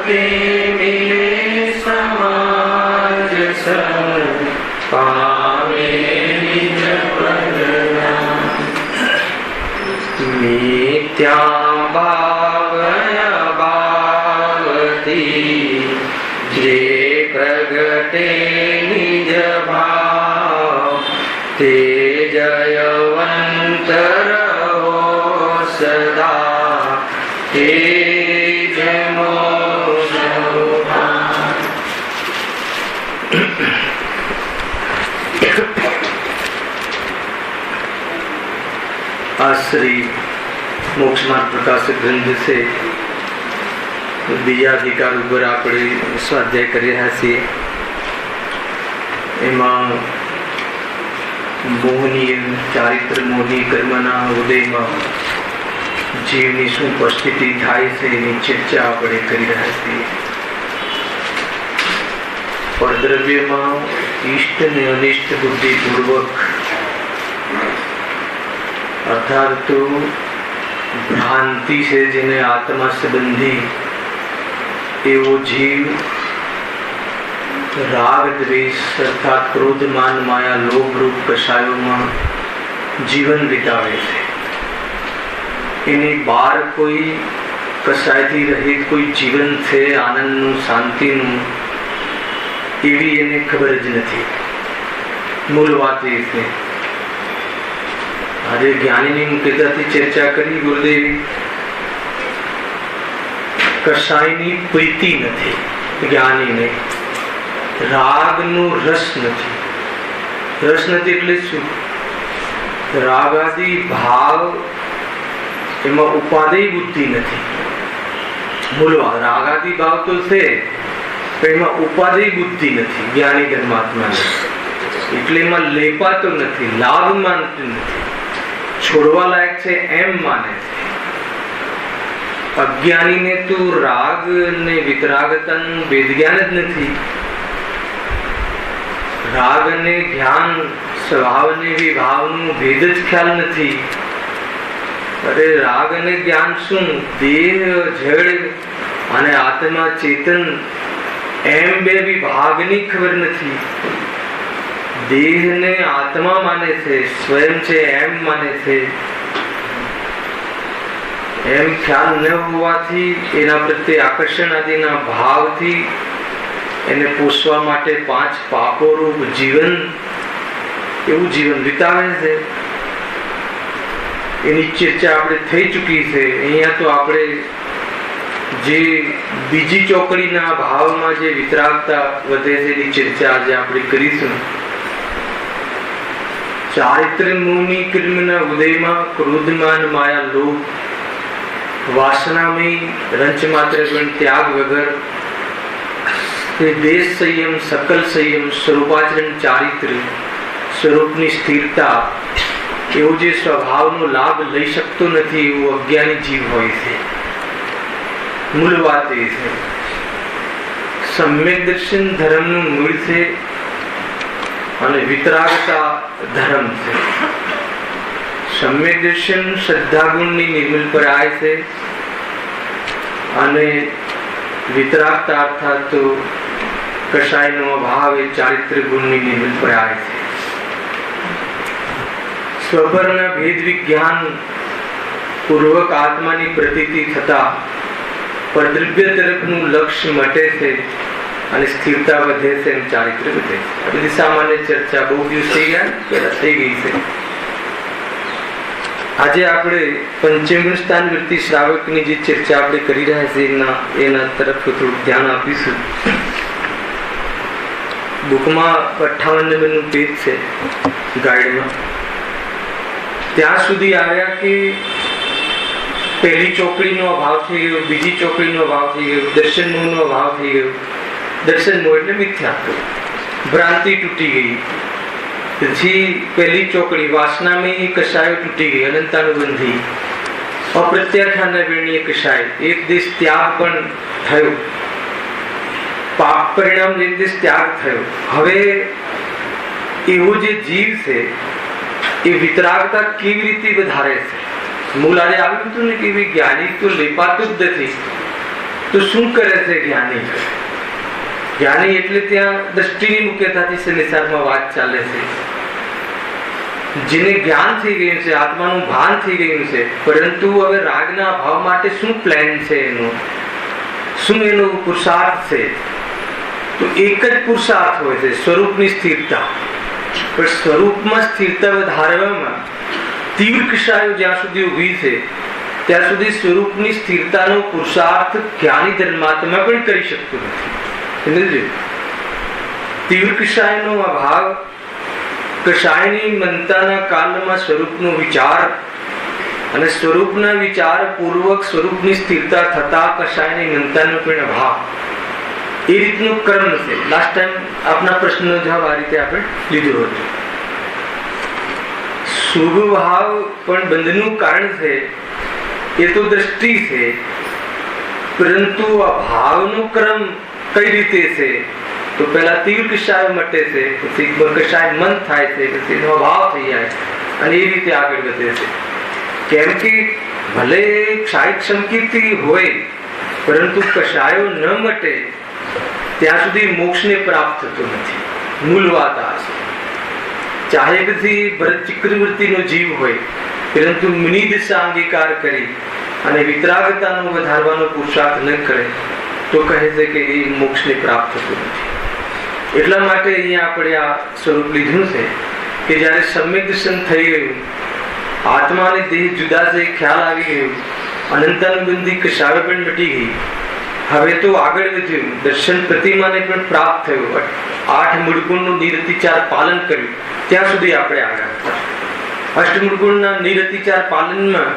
તે મિલે સમાજ સંગ પામે નિજ પદના મિથ્યા ભાવય ભાવતી જે પ્રગટે નિજ ભાવ તે જયવંત રહો સદા હે જમો श्री मोक्ष मार्ग प्रकाशक ग्रंथ से बीजा अधिकार पर આપણે સ્વાધ્યાય કરી રહ્યા છીએ. એમાં મોહનીય ચારિત્ર મોહની કર્મના ઉદયમાં જીવની શું પરિસ્થિતિ થાય છે એની ચર્ચા આપણે કરી રહ્યા છીએ. પરદ્રવ્યમાં ઇષ્ટ ને અનિષ્ટ બુદ્ધિપૂર્વક अर्थात तो भ्रांति से जिन्हें आत्मा संबंधी एवो जीव राग द्वेष अर्थात क्रोध मान माया लोभ रूप कषायों में जीवन बितावे छे. एनी बार कोई कषायथी रहित कोई जीवन छे आनंदनु शांतिनु एवी एने खबर ज नथी. मूल बात ए छे आज ज्ञानी मुख्यताथी चर्चा करी गुरुदेवी कशायनी प्रीति नहीं ज्ञानी ने राग नो रस नहीं. रस नहीं એટલે શું? रागादि भाव एमा उपादेय बुद्धि नहीं. मूलवा रागादि भाव तो છે પણ એમાં ઉપાદેય બુદ્ધિ નથી જ્ઞાની ધર્માત્માને. એટલે એમાં લેપાતો નથી, લાભ માનતું નથી, छोड़वा लायक છે એમ માને છે. અજ્ઞાની ને તો રાગ ને વિતરાગતાનું વેદ જ્ઞાન જ નથી. રાગ ને ધ્યાન સ્વભાવ ને વિભાવનું ભેદ જ ખ્યાલ નથી. અરે રાગ અને જ્ઞાન શું? દેહ જળ અને આત્મા ચેતન એમ બે વિભાગની ખબર નથી. देह ने आत्मा माने थे, स्वयं छे एम माने थे. एम ख्याल न होवाथी एना प्रत्ये आकर्षण आदिना भावथी एने पोषवा माटे 5 पापो रूप जीवन एवं जीवन वितावे छे. एनी चर्चा आपणे थई चूकी छे. अहींया तो आपणे जे बीजी ચોકડીના ભાવમાં જે વિતરાગતા વધે છે એની ચર્ચા આજે આપણે કરીશું. चारित्र मुनि क्रिमिना उदय में क्रोधमान माया लोभ वासना में रंच मात्र गुण त्याग वगर देश संयम सकल संयम स्वरूपाचरण चारित्र स्वरूपनी स्थिरता एवो जे स्वभावनो लाभ लई शकतो नथी एवो अज्ञानी जीव होय छे. मूल बात ए छे सम्यक दर्शन धर्मનું મૂળ છે અને વિતરાગતા ધર્મ છે. सम्यक दर्शन श्रद्धा गुणની નિર્મલ પરાય છે અને વિતરાગતા અર્થાત તો કશાયનો અભાવ એ ચારિત્ર ગુણની નિર્મલ પરાય છે. સ્વભરના ભેદ વિજ્ઞાન પૂર્વક આત્માની પ્રતીતિ થતા પરદ્રવ્ય તરફનું લક્ષ્ય મટે છે અને સ્થિરતા વધે છે અને ચારિત્ર વધે છે. આ બધી સામાન્ય ચર્ચા બહુ દિવસ થઈ ગયા થઈ ગઈ છે. આજે આપણે પંચમગુણ સ્થાન વૃત્તિ શ્રાવકની જે ચર્ચા આપણે કરી રહ્યા છીએ એના તરફ થોડું ધ્યાન આપીશું. બુકમાં 58 નંબરનું પેજ છે ગાઈડમાં. ત્યાં સુધી આવ્યા કે પહેલી ચોકડીનો અભાવ થઈ ગયો, બીજી ચોકડીનો અભાવ થઈ ગયો, દર્શન મોહનો અભાવ થઈ ગયો. दर्शन मोह એટલે મિથ્યાત્વ, ભ્રાંતિ તૂટી ગઈ. પછી પહેલી ચોકડી વાસના में કશાય તૂટી ગઈ, અનંતાનુબંધી અપ્રત્યાખ્યાન વર્ણીય કશાય. એક દેશ ત્યાગ પણ થયો, પાપ પરિણામ એક દેશ ત્યાગ થયો. હવે એવો જે જીવ છે એ વિતરાગતા કેવી રીતે વધારે છે? મૂળ આજે આવ્યું હતું ને કે જ્ઞાની તો લેપાતું જ નથી. તો શું કરે છે જ્ઞાની? જ્ઞાની એટલે ત્યાં દ્રષ્ટિની મુખ્યતાથી સંસારમાં વાત ચાલે છે. જેને જ્ઞાન થઈ ગયું છે, આત્માનું ભાન થઈ ગયું છે, પરંતુ હવે રાગના ભાવ માટે શું પ્લાન છે એનો, શું એનો પુરુષાર્થ છે? તો એક જ પુરુષાર્થ હોય છે, સ્વરૂપની સ્થિરતા. પણ સ્વરૂપમાં સ્થિરતા વધારવામાં તીવ્ર કશાયો જ્યાં સુધી ઊભી છે ત્યાં સુધી સ્વરૂપની સ્થિરતાનો પુરુષાર્થ જ્ઞાની ધર્માત્મા પણ કરી શકતું નથી. તીવ્ર કશાયનો અભાવ, કશાયની મનતાના કાળમાં સ્વરૂપનો વિચાર અને સ્વરૂપના વિચાર પૂર્વક સ્વરૂપની સ્થિરતા થતા કશાયની મનતાનો પણ અભાવ, એ રીતનો કર્મ છે. લાસ્ટ ટાઈમ આપના પ્રશ્નનો જવાબ આ રીતે આપણે લીધો હતો. શુભ ભાવ પણ બંધનું કારણ છે, એ તો દ્રષ્ટિ છે, પરંતુ આ ભાવનો ક્રમ કઈ રીતે છે? તો પહેલા તીવ્ર કશાય મટે છે, પછી કશાય મન થાય છે, પછી એનો અભાવ થઈ જાય અને એ રીતે આગળ વધે છે. કેમ કે ભલે ક્ષાય સંકીર્તિ હોય, પરંતુ કશાયો ન મટે ત્યાં સુધી મોક્ષને પ્રાપ્ત થતો નથી. મૂળ વાત આ છે. ચાહે પછી ભરત ચક્રવર્તીનો જીવ હોય, પરંતુ મુનિદશા અંગીકાર કરી અને વિતરાગતાનો વધારવાનો પુરુષાર્થ ન કરે તો કહે છે કે એ મોક્ષને પ્રાપ્ત થતું નથી. એટલા માટે અહીંયા આપણે આ સ્વરૂપ લીધું છે કે જ્યારે સમ્યક દર્શન થઈ ગયું, આત્મા અને દેહ જુદા છે ખ્યાલ આવી ગયું, અનંતાનુબંધી કશાય પણ મટી ગઈ, હવે તો આગળ વધ્યું, દર્શન પ્રતિમાને પણ પ્રાપ્ત થયું, 8 મૂળગુણનું નિરતિચાર પાલન કર્યું, ત્યાં સુધી આપણે આગળ. અષ્ટમૂળગુણના નિરતિચાર પાલનમાં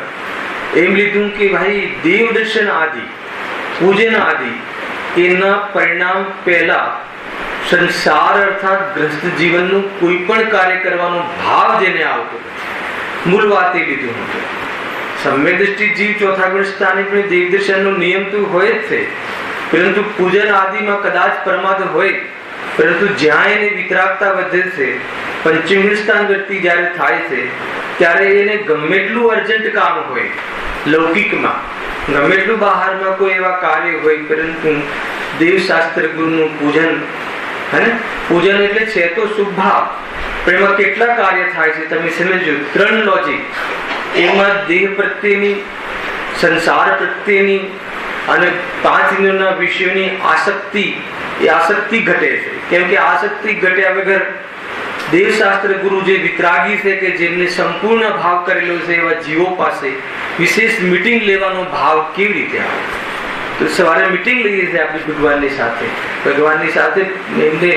એમ લીધું કે ભાઈ દેવ દર્શન આદિ, પૂજન આદિ, એના પરિણામ પહેલા સંસાર અર્થાત ગ્રસ્ત જીવનનું કોઈ પણ કાર્ય કરવાનો ભાવ જેને આવતો, મૂળ વાત એ લીધું હતું. સમ્યક દ્રષ્ટિ જીવ ચોથા ગુણ સ્થાને પણ દેવ દર્શનનો નિયમ તો હોય જ છે, પરંતુ પૂજન આદિમાં કદાચ પ્રમાદ હોય, પરંતુ જ્યાં એને વિતરાગતા વધે છે, પંચમ સ્થાન વ્યક્તિ જ્યારે થાય છે ત્યારે એને ગમે એટલું અર્જન્ટ કામ હોય લૌકિકમાં, ગમે એટલું બહારમાં કોઈ એવા કાર્ય હોય, પરંતુ દેવશાસ્ત્ર ગુરુનું પૂજન, હે પૂજન એટલે છે તો શુભ ભાવ, પણ એમાં કેટલા કાર્ય થાય છે તમે સમજો. 3 લોજિક, એમાં દેહ પ્રત્યેની, સંસાર પ્રત્યેની અને 5 ઇન્દ્રિયોના વિષયોની આસક્તિ, એ આસક્તિ ઘટે છે. કેમ કે આસક્તિ ઘટ્યા વગર દેવશાસ્ત્ર ગુરુ જે વિતરાગી છે કે જેમને સંપૂર્ણ ભાવ કરેલો છે એવા જીવો પાસે વિશેષ મીટિંગ લેવાનો ભાવ કેવી રીતે આવે? તો સવારે મીટિંગ લઈએ છીએ આપણે ભગવાનની સાથે એમને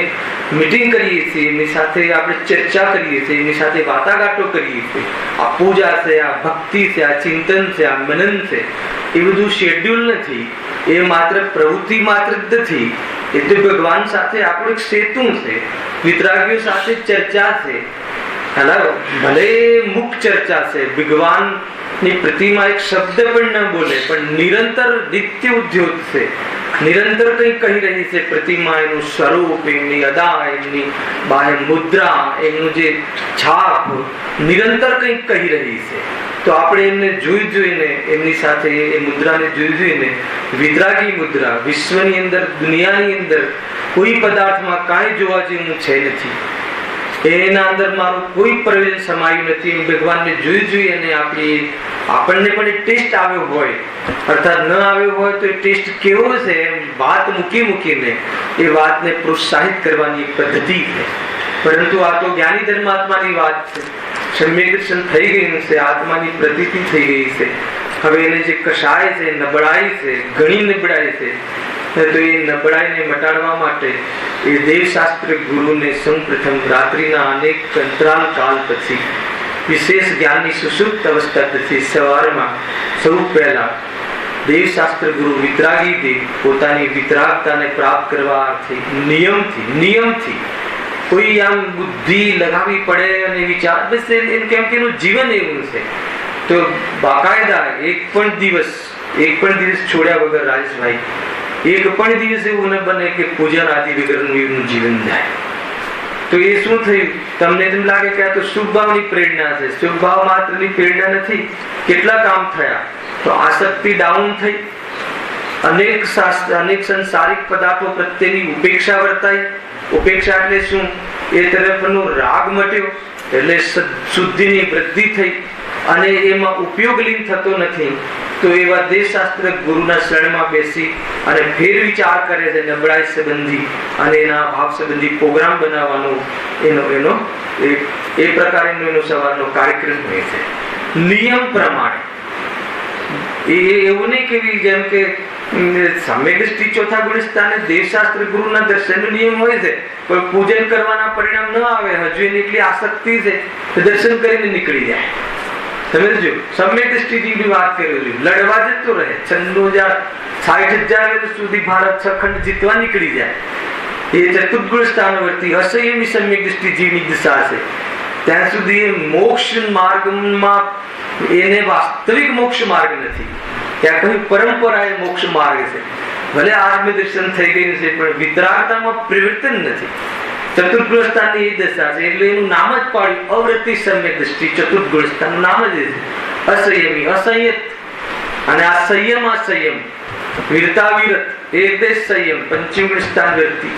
મીટિંગ કરીએ છીએ, એમની સાથે આપણે ચર્ચા કરીએ છીએ, એમની સાથે વાટાઘાટો કરીએ છીએ. આ પૂજા છે, આ ભક્તિ છે, આ ચિંતન છે, આ મનન છે, એ બધું શેડ્યુલ નથી, એ માત્ર પ્રવૃત્તિ માત્ર જ નથી, એ તો ભગવાન સાથે આપણું એક સેતુ છે, વિતરાગીઓ સાથે ચર્ચા છે. ભલે મુખ ચર્ચા છે, ભગવાન ની પ્રતિમા એક શબ્દ પણ ન બોલે, પણ નિરંતર નિત્ય ઉદ્યોગ છે, નિરંતર કંઈ કહી રહી છે. પ્રતિમા, એનું સ્વરૂપ, એમની અદા, એમની બાહ્ય મુદ્રા, એમનું જે છાપ, નિરંતર કંઈક કહી રહી છે. તો આપણે એમને જોઈને એમની સાથે એ મુદ્રાને જોઈને વિતરાગી મુદ્રા, વિશ્વની અંદર, દુનિયાની અંદર કોઈ પદાર્થમાં કાંઈ જોવા જેવું છે નથી, એના અંદર મારું કોઈ પ્રયોજન સમાયું નથી. ભગવાનને જોઈ અને આપણને પણ એક ટેસ્ટ આવ્યો હોય, અર્થાત ન આવ્યો હોય તો એ ટેસ્ટ કેવો છે એમ વાત મૂકીને એ વાતને પ્રોત્સાહિત કરવાની એક પદ્ધતિ છે. પરંતુ આ તો જ્ઞાની ધર્માત્માની વાત છે. સમ્યક દર્શન થઈ ગયું છે, આત્માની પ્રતીતિ થઈ ગઈ છે. હવે એને જે કશાય છે, નબળાઈ છે, ઘણી નબળાઈ છે, તો એ નબળાઈને મટાડવા માટે એ દેવશાસ્ત્ર ગુરુને સૌપ્રથમ રાત્રિના અનેક અંતરાલ કાળ પછી, વિશેષ જ્ઞાનની સુષુપ્ત અવસ્થા પછી સવારમાં સૌ પહેલા દેવશાસ્ત્ર ગુરુ વિતરાગી દેવ પોતાની વિતરાગતાને પ્રાપ્ત કરવા નિયમથી કોઈ આમ બુદ્ધિ લગાવી પડે અને વિચાર, બસ કેમ કે એનું જીવન એવું છે. તો બાકાયદા એક પણ દિવસ છોડ્યા વગર રાજેશભાઈ, એક પણ દિવસ એવું ન બને કે પૂજન આદિ વગરનું એનું જીવન જાય. તો એ શું થયું? તમને એમ લાગે કે આ તો શુભ ભાવની પ્રેરણા છે. શુભ ભાવ માત્રની પ્રેરણા નથી. કેટલા કામ થયા? તો આસક્તિ ડાઉન થઈ અનેક સંસારિક પદાર્થો પ્રત્યેની ઉપેક્ષા વર્તાઈ. ઉપેક્ષા એટલે શું? એ તરફનો રાગ મટ્યો, એટલે શુદ્ધિની વૃદ્ધિ થઈ અને એમાં ઉપયોગ લીન થતો નથી. તો એવા દેહશાસ્ત્ર ગુરુના શરણમાં બેસી અને ફેર વિચાર કરે છે નબળાઈ સંબંધી અને એના ભાવ સંબંધી પ્રોગ્રામ બનાવવાનો એનો એ પ્રકારનો એનો સવારનો કાર્યક્રમ હોય છે. નિયમ પ્રમાણે એવું નહીં કેવી જેમ કે સમ્યક દ્રષ્ટિ ચોથા ગુણસ્થાને દેહશાસ્ત્ર ગુરુના દર્શનનો નિયમ હોય છે, પણ પૂજન કરવાના પરિણામ ન આવે, હજુ એની એટલી આસક્તિ છે દર્શન કરીને નીકળી જાય. સમજો, સમ્યક દ્રષ્ટિની વાત કરું છું, લડવા જતો રહે, 60,000 સુધી ભારત 6 ખંડ જીતવા નીકળી જાય. એ ચતુર્ગુણ સ્થાન વર્તી અસંયમી સમ્યક દ્રષ્ટિ જીવની દિશા છે. ત્યાં સુધી મોક્ષ માર્ગમાં એને વાસ્તવિક મોક્ષ માર્ગ નથી, ત્યાં કઈ પરંપરા એ મોક્ષ માર્ગ છે. ભલે આત્મદર્શન થઈ ગયું છે પણ વિતરાગતામાં પરિવર્તન નથી. ચતુર્ગુણ સ્થાનની એ દશા છે એટલે એનું નામ જ પાડ્યું અવૃત્તિ સમ્યક દ્રષ્ટિ. ચતુર્ગુણ સ્થાનનું નામ જ છે અસંયમી, અસંયત. અને આ સંયમ વીરતા વિરત, એકદેશ સંયમ, પંચમગુણ સ્થાન વર્તી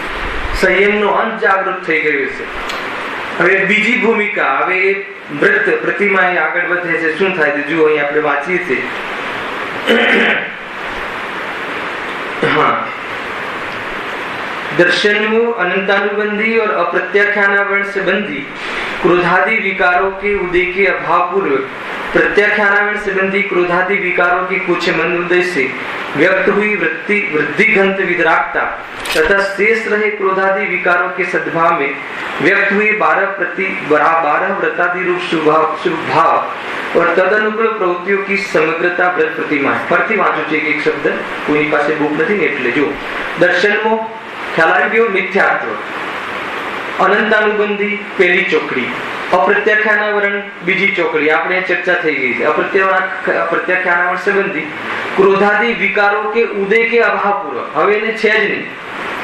સંયમનો અંત જાગૃત થઈ ગયો છે. હવે બીજી ભૂમિકા, હવે વ્રત પ્રતિમા આગળ વધે છે. શું થાય છે જુઓ, અહીં આપણે વાંચીએ છીએ. हाँ, दर्शन अनंतानुबंधी और अप्रत्याख्यानावरण संबंधी क्रोधादि विकारों के उदय के अभाव पूर्वक प्रत्याख्यानावरण संबंधी क्रोधादि विकारों के कुछ मन उदय से व्यक्त हुई वृद्धिघंत वितरागता तथा शेष रहे क्रोधादि विकारों के सद्भाव में व्यक्त हुए 12 व्रतादि रूप शुभ भाव और तदनुकूल प्रवृत्तियों की समग्रता व्रत प्रतिमा है. ફરીથી વાંચું છે એક શબ્દ, કોઈની પાસે બુક નથી ને એટલે જો. દર્શનમાં ખ્યાલ આવી ગયો મિથ્યાત્વ, અનંતાનુબંધી પહેલી ચોકડી, અપ્રત્યાખ્યાનાવરણ બીજી ચોકડી, આપણે ચર્ચા થઈ ગઈ છે. અપ્રત્યાખ્યાનાવરણ સંબંધી ક્રોધાદि વિકારો કે ઉદય કે અભાવ પૂર્વક, હવે એને છે જ નહીં,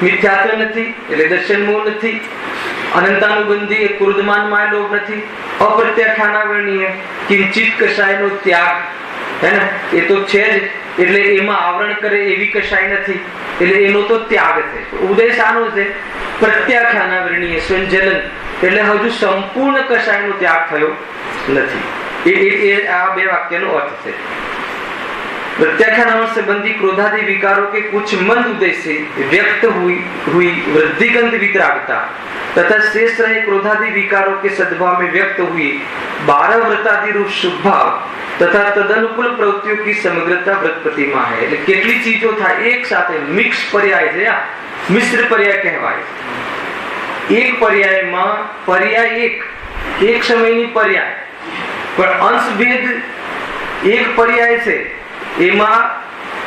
મિથ્યાત્વ નથી એટલે દર્શનમો નથી, અનંતાનુબંધી ક્રોધમાન માં લોભ નથી, અપ્રત્યાખ્યાનાવરણીય કિંચિત કષાયનો ત્યાગ હે ને, એ તો છે જ એટલે એમાં આવરણ કરે એવી કષાય નથી એટલે એનો તો ત્યાગ છે. ઉદય શાનો છે? પ્રત્યાખ્યાનાવરણીય સંજલન એટલે હજુ સંપૂર્ણ કષાયનો ત્યાગ થયો નથી. એ આ બે વાક્યનો અર્થ છે. प्रत्याख्यान संबंधी क्रोधादि विकारों के कुछ मंद उदय से व्यक्त हुई वृद्धिगंध वितरागता तथा शेष रहे क्रोधादि विकारों के सद्भाव में व्यक्त हुई 12 व्रतादि रूप शुभ भाव तथा तदनुकूल प्रवृत्तियों की समग्रता व्रत प्रतिमा है. એટલે કેટલી ચીજો થાય એક સાથે મિક્સ પર્યાય છે, મિશ્ર પર્યાય કહેવાય. એક પર્યાયમાં પર્યાય એક સમયની પર્યાય પણ અંશ ભેદ એક પર્યાય છે એમાં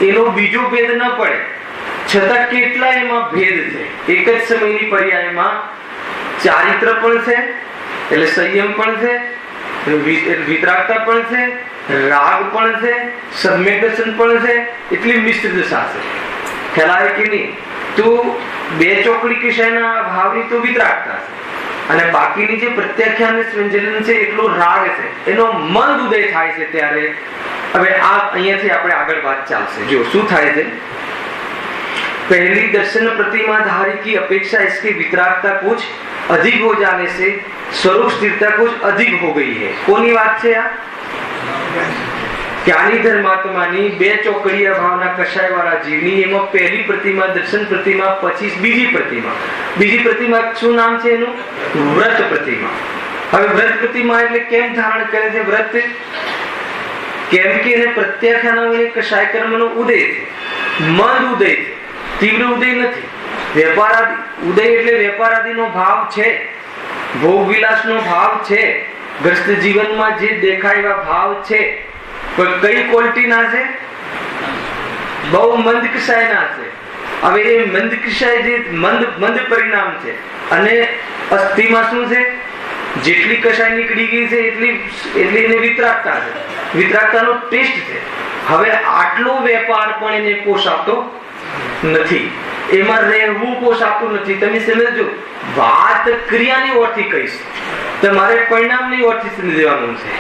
એનો બીજો ભેદ ન પડે છતાં કેટલા એમાં ભેદ છે. એક જ સમયની પર્યાયમાં ચારિત્ર પણ છે એટલે સંયમ પણ છે, વિતરાગતા પણ છે, રાગ પણ છે, સમ્યક દર્શન પણ છે, એટલી મિશ્ર દશા છે. ખ્યાલ આવે કે નહીં? તો બે ચોકડી કિશાના ભાવની તો વિતરાગતા છે અને બાકીની જે પ્રત્યાખ્યાન સંજલન છે એટલો રાગ છે, એનો મંદ ઉદય થાય છે ત્યારે હવે આ અહીંયાથી આપણે આગળ વાત ચાલશે. જો શું થાય છે, पहली दर्शन प्रतिमा धारी की अपेक्षा इसकी वितरागता कुछ अधिक हो जाने से स्वरूप स्थिरता कुछ अधिक हो गई है. कोनी बात है आ ज्ञानी धर्मात्मानी बे चौकड़िया भावना कषाय वाला जीवनी एમાં પહેલી પ્રતિમા દર્શન પ્રતિમા, પછી બીજી પ્રતિમા શું નામ છે એનું? વ્રત પ્રતિમા. હવે વ્રત પ્રતિમા એટલે કેમ ધારણ કરે છે વ્રત? કેમ કે એને પ્રત્યાખ્યાન કષાય કર્મનો ઉદય છે, મંદ ઉદય છે, तीव्र उदय नहीं. व्यापारादि उदय એટલે વેપારાદિનો ભાવ છે, ભોગ વિલાસનો ભાવ છે, ગ્રસ્ત જીવનમાં જે દેખાય એવા ભાવ છે, પણ કઈ ક્વોલિટીના છે? બહુ મંદ કષાયના છે. હવે એ મંદ કષાય જે મંદ પરિણામ છે અને અસ્થિમાં શું છે? જેટલી કષાય નીકળી ગઈ છે એટલી એને વિતરાગતા છે, વિતરાગતાનો ટેસ્ટ છે. હવે આટલો વેપાર પણ એને પોષાતો નથી, એમાં રહેવું પોષાતું નથી. તમે સમજો, વાત ક્રિયાની ઓરથી કહીશ, તમારે પરિણામની ઓરથી સમજી દેવાનું છે.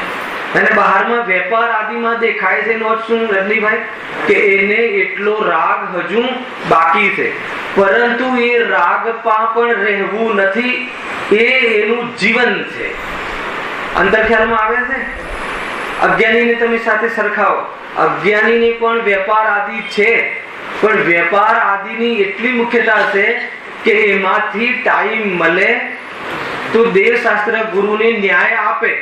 અને બહારમાં વેપાર આદિમાં દેખાય છે એનો અર્થ શું રજનીભાઈ? કે એને એટલો રાગ હજુ બાકી છે, પરંતુ એ રાગમાં પણ રહેવું નથી, એ એનું જીવન છે. અંતર ખ્યાલમાં આવે છે? અજ્ઞાનીને તમે સાથે સરખાવો, અજ્ઞાનીને પણ વેપાર આદિ છે, પણ વેપાર આદિની એટલી મુખ્યતા છે કે એમાંથી ટાઈમ મળે તો દેવશાસ્ત્ર ગુરુને ન્યાય આપે.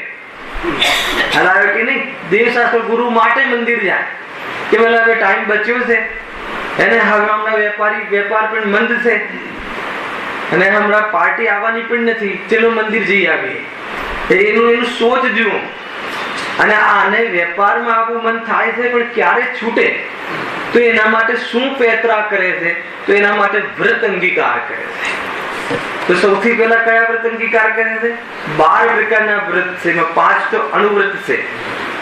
હલાવે કે નહીં? દેવશાસ્ત્ર ગુરુ માટે મંદિર જાય કે પેલા હવે ટાઈમ બચ્યો છે એને, હવે હમણાં વેપાર પણ મંદ છે અને હમણાં પાર્ટી આવવાની પણ નથી, ચલો મંદિર જઈ આવીએ. એનું સોચ જુઓ. અને આને વેપારમાં આવું મન થાય છે, પણ ક્યારે છૂટે તો એના માટે શું પેત્રા કરે છે? તો એના માટે વ્રત અંગીકાર કરે છે. તો સૌથી પહેલા કયા વ્રત અંગીકાર કરે છે? 12 પ્રકારના વ્રત છે. એમાં 5 તો અણુવ્રત છે,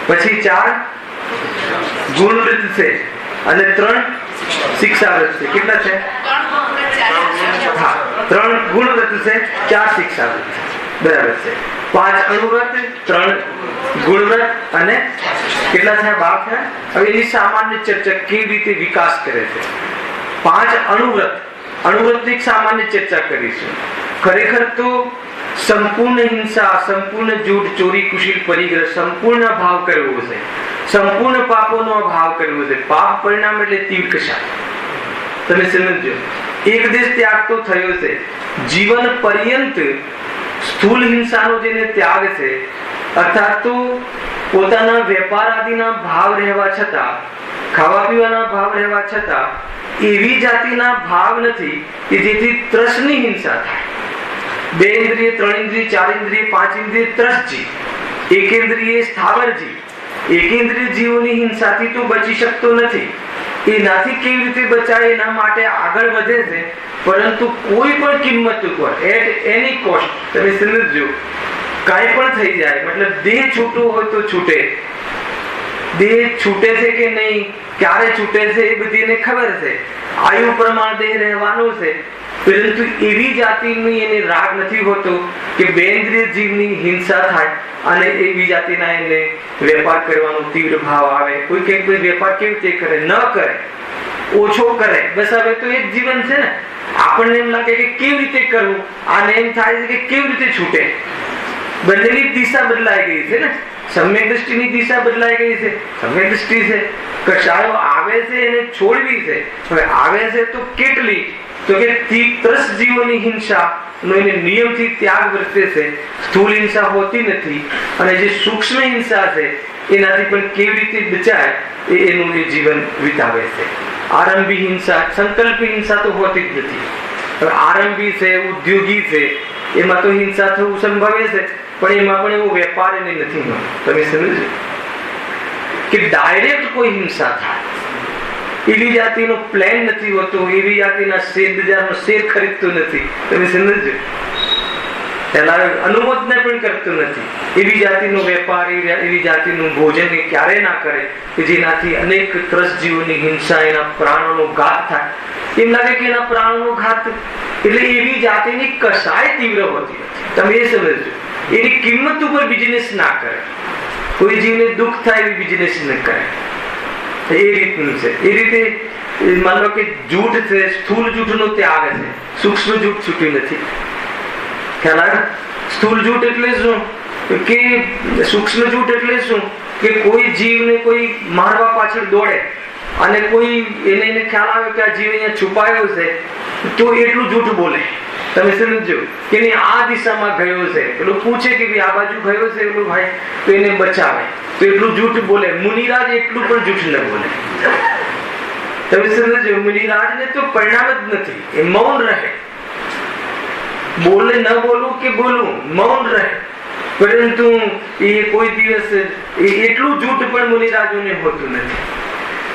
પછી 4 ગુણ વ્રત છે અને 3 શિક્ષા વ્રત છે. કેટલા છે? 3 ગુણ વ્રત છે, 4 શિક્ષા વ્રત છે. બરાબર છે. 5 અણુવ્રત, 3 ગુણ વ્રત અને કેટલા થયા? 12 થયા. હવે એની સામાન્ય ચર્ચા કેવી રીતે વિકાસ કરે છે. 5 અણુવ્રતની સામાન્ય ચર્ચા કરીશું. ખરેખર તો સંપૂર્ણ હિંસા, સંપૂર્ણ જૂઠ, ચોરી, કુશીલ, પરિગ્રહ, સંપૂર્ણ ભાવ કરવો છે, સંપૂર્ણ પાપોનો ભાવ કરવો છે. પાપ પરિણામ એટલે તીવ્ર કશાય. તમે સમજો, એક દેશ ત્યાગ તો થયો છે, જીવન પર્યંત સ્થૂલ હિંસાનો જેને ત્યાગ છે, અર્થાત તો પોતાના વેપાર આદિના ભાવ રહેવા છતાં, ખાવા પીવાના ભાવ રહેવા છતાં એવી જાતિના ભાવ નથી કે જેથી ત્રસની હિંસા થાય. 2 ઇન્દ્રિય, 3 ઇન્દ્રિય, 4 ઇન્દ્રિય, 5 ઇન્દ્રિય ત્રસજી, 1 ઇન્દ્રિય સ્થાવરજી. 1 ઇન્દ્રિય જીવોની હિંસાથી તો બચી શકતો નથી. એનાથી કેવી રીતે બચાય એના માટે આગળ વધે છે, પરંતુ કોઈ પણ કિંમત ઉપર, એટ એની કોસ્ટ, તમે સમજો, કાંઈ પણ થઈ જાય, મતલબ દેહ છૂટવું હોય તો છૂટે. દેહ છૂટે છે કે નહીં, ક્યારે છૂટે છે એ બધી એને ખબર છે. આયુ પ્રમાણ દેહ રહેવાનો છે, પરંતુ એવી જાતિની એને રાગ નથી હોતો કે 2 ઇન્દ્રિય જીવની હિંસા થાય અને એવી જાતિના એને વેપાર કરવાનો તીવ્ર ભાવ આવે. કોઈ કે વેપાર કેવી રીતે કરે? ન કરે, ઓછો કરે, બસ હવે તો એ જ જીવન છે ને. આપણને એમ લાગે કે કેવી રીતે કરવું, આને એમ થાય છે કે કેવી રીતે છૂટે. બંનેની દિશા બદલાઈ ગઈ છે ને. સમ્યક દ્રષ્ટિની દિશા બદલાઈ ગઈ છે. સમ્યક દ્રષ્ટિ છે, કશાયો આવે છે એને છોડવી છે. હવે આવે છે તો કેટલી? તો કે 30 જીવોની હિંસા નો એને નિયમથી ત્યાગ વર્તે છે. સ્થૂળ હિંસા હોતી નથી, અને જે સૂક્ષ્મ હિંસા છે એનાથી પણ કેવી રીતે બચાય એનું એ જીવન વિતાવે છે. આરંભી હિંસા, સંકલ્પી હિંસા તો હોતી જ નથી. હવે આરંભી છે, ઉદ્યોગી છે, એમાં તો હિંસા થવું સંભવે છે, પણ એમાં પણ એવો વેપાર એને નથી મળતો. તમે સમજો કે ડાયરેક્ટ કોઈ હિંસા થાય એવી જાતિનો પ્લાન નથી હોતો, એવી જાતિના શેર બજારનો શેર ખરીદતો નથી. તમે સમજો, પેલા અનુમોદન પણ કરતો નથી. એવી જાતિનો વેપાર, એવી જાતિનું ભોજન એ ક્યારે ના કરે કે જેનાથી અનેક ત્રસજીવોની હિંસા, એના પ્રાણોનો ઘાત થાય. એમ લાગે કે એના પ્રાણોનો ઘાત, એટલે એવી જાતિની કશાય તીવ્ર હોતી નથી. તમે એ સમજો, એની કિંમત ઉપર બિઝનેસ ના કરે. કોઈ જીવને દુઃખ થાય એવી બિઝનેસ ન કરે. એ રીતનું છે. એ રીતે માનો કે જૂઠ છે, સ્થૂળ જૂઠનો ત્યાગ છે, સૂક્ષ્મ જૂઠ છૂટી નથી. ખ્યાલ આવે? સ્થૂળ જૂઠ એટલે શું? કે સૂક્ષ્મ જૂઠ એટલે શું? કે કોઈ જીવને કોઈ મારવા પાછળ દોડે અને કોઈ એને ખ્યાલ આવે કે આ જીવ અહીંયા છુપાયો છે, તો એટલું જૂઠ બોલે. તમે સમજો કે આ દિશામાં ગયો છે, પેલું પૂછે કે ભાઈ આ બાજુ ગયો છે પેલું ભાઈ, તો એને બચાવે, તો એટલું જૂઠ બોલે. મુનિરાજ એટલું પણ જૂઠ ન બોલે. તમે સમજો, મુનિરાજને તો પરિણામ જ નથી, એ મૌન રહે. બોલે, ન બોલવું કે બોલવું, મૌન રહે. પરંતુ એ કોઈ દિવસ એટલું જૂઠ પણ મુનિરાજોને હોતું નથી.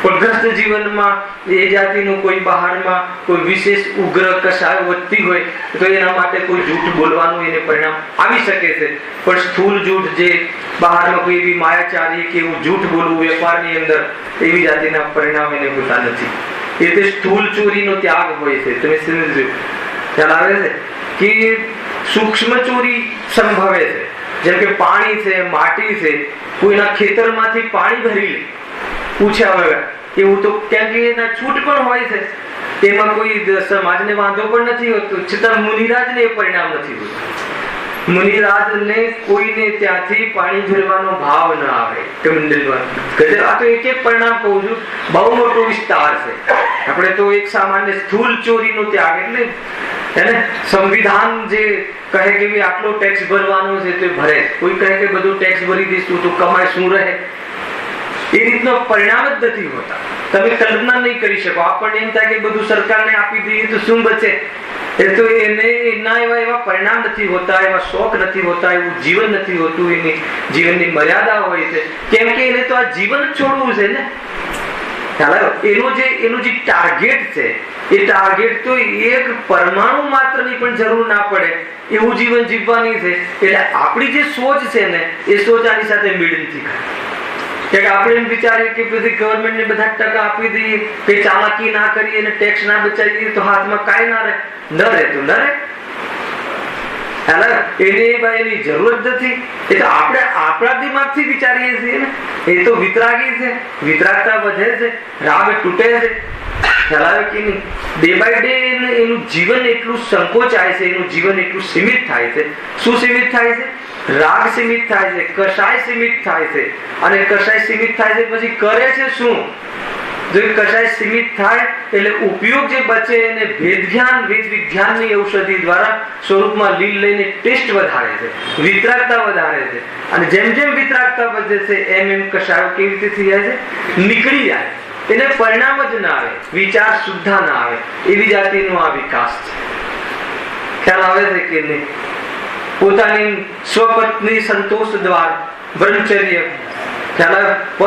પણ ગ્રસ્ત જીવનમાં એ જાતિનું કોઈ બહારમાં કોઈ વિશેષ ઉગ્ર કશાય વધતી હોય તો એના માટે કોઈ જૂઠ બોલવાનું એને પરિણામ આવી શકે છે. પણ સ્થૂળ જૂઠ, જે બહારમાં કોઈ એવી માયાચારી કે એવું જૂઠ બોલવું વેપારની અંદર, એવી જાતિના પરિણામ એને હોતા નથી. એટલે સ્થૂળ ચોરીનો ત્યાગ હોય છે. તમે સમજો, ખ્યાલ આવે છે કે સૂક્ષ્મ ચોરી સંભવે છે, જેમ કે પાણી છે, માટી છે, કોઈના ખેતરમાંથી પાણી ભરી લે પૂછ્યા વગર, એવું તો કેમ કે એના છૂટ પણ હોય છે, તેમાં કોઈ સમાજને વાંધો પણ નથી હોતો, છતાં મુનિરાજને એ પરિણામ નથી હોતું. મુનિરાજને કોઈને ત્યાંથી પાણી ભરવાનો ભાવ ન આવે. આ તો એક એક પરિણામ કહું છું, બહુ મોટો વિસ્તાર છે. આપણે તો એક સામાન્ય સ્થૂળ ચોરીનો ત્યાગ, એટલે એને સંવિધાન જે કહે કે આટલો ટેક્સ ભરવાનો છે તે ભરે, કોઈ કહે કે બધું ટેક્સ ભરી દઈશું તો કમાય શું રહે, એ રીતનો પરિણામ જ નથી હોતા. તમે કલ્પના નહીં કરી શકો. આપણને એમ થાય કે બધું સરકારને આપી દઈએ તો શું બચે, એ તો એને એના એવા પરિણામ નથી હોતા, એવા શોખ નથી હોતા, એવું જીવન નથી હોતું, એની જીવનની મર્યાદા હોય છે. કેમ કે એને તો આ જીવન છોડવું છે ને. એનું જે ટાર્ગેટ છે, એ ટાર્ગેટ તો એક પરમાણુ માત્રની પણ જરૂર ના પડે એવું જીવન જીવવાની છે. એટલે આપણી જે સોચ છે ને, એ સોચ આની સાથે મેળ નથી ખાતી. કે આપણે એમ વિચારીએ કે બધી ગવર્મેન્ટને બધા ટકા આપી દઈએ, કઈ ચાલાકી ના કરીએ અને ટેક્સ ના બચાવીએ તો હાથમાં કાંઈ ના રહે. ન રહે તો ન રહે. એની જરૂરત નથી. એ તો આપણે આપણા દિમાગથી વિચારીએ છીએ ને. એ તો વિતરાગી છે, વિતરાગતા વધે છે, રાગ તૂટે છે. ખ્યાલ આવે કે નહીં? ડે બાય ડે એનું જીવન એટલું સંકોચાય છે, એનું જીવન એટલું સીમિત થાય છે. શું સીમિત થાય છે? રાગ સીમિત થાય છે, કષાય સીમિત થાય છે. અને કષાય સીમિત થાય છે પછી કરે છે શું? જો કષાય સીમિત થાય એટલે ઉપયોગ જે બચે એને ભેદ વિજ્ઞાનની ઔષધિ દ્વારા સ્વરૂપમાં લીલ લઈને ટેસ્ટ વધારે છે, વિતરાગતા વધારે છે. અને જેમ જેમ વિતરાગતા વધે છે એમ એમ કષાયો કેવી રીતે થઈ જાય છે? નીકળી જાય. એને પરિણામ જ ના આવે, વિચાર સુદ્ધા ના આવે. એવી જાતિનો આ વિકાસ છે. ખ્યાલ આવે છે કે નહીં? પોતાની સ્વપત્ની સંતોષ દ્વારા બ્રહ્મચર્ય,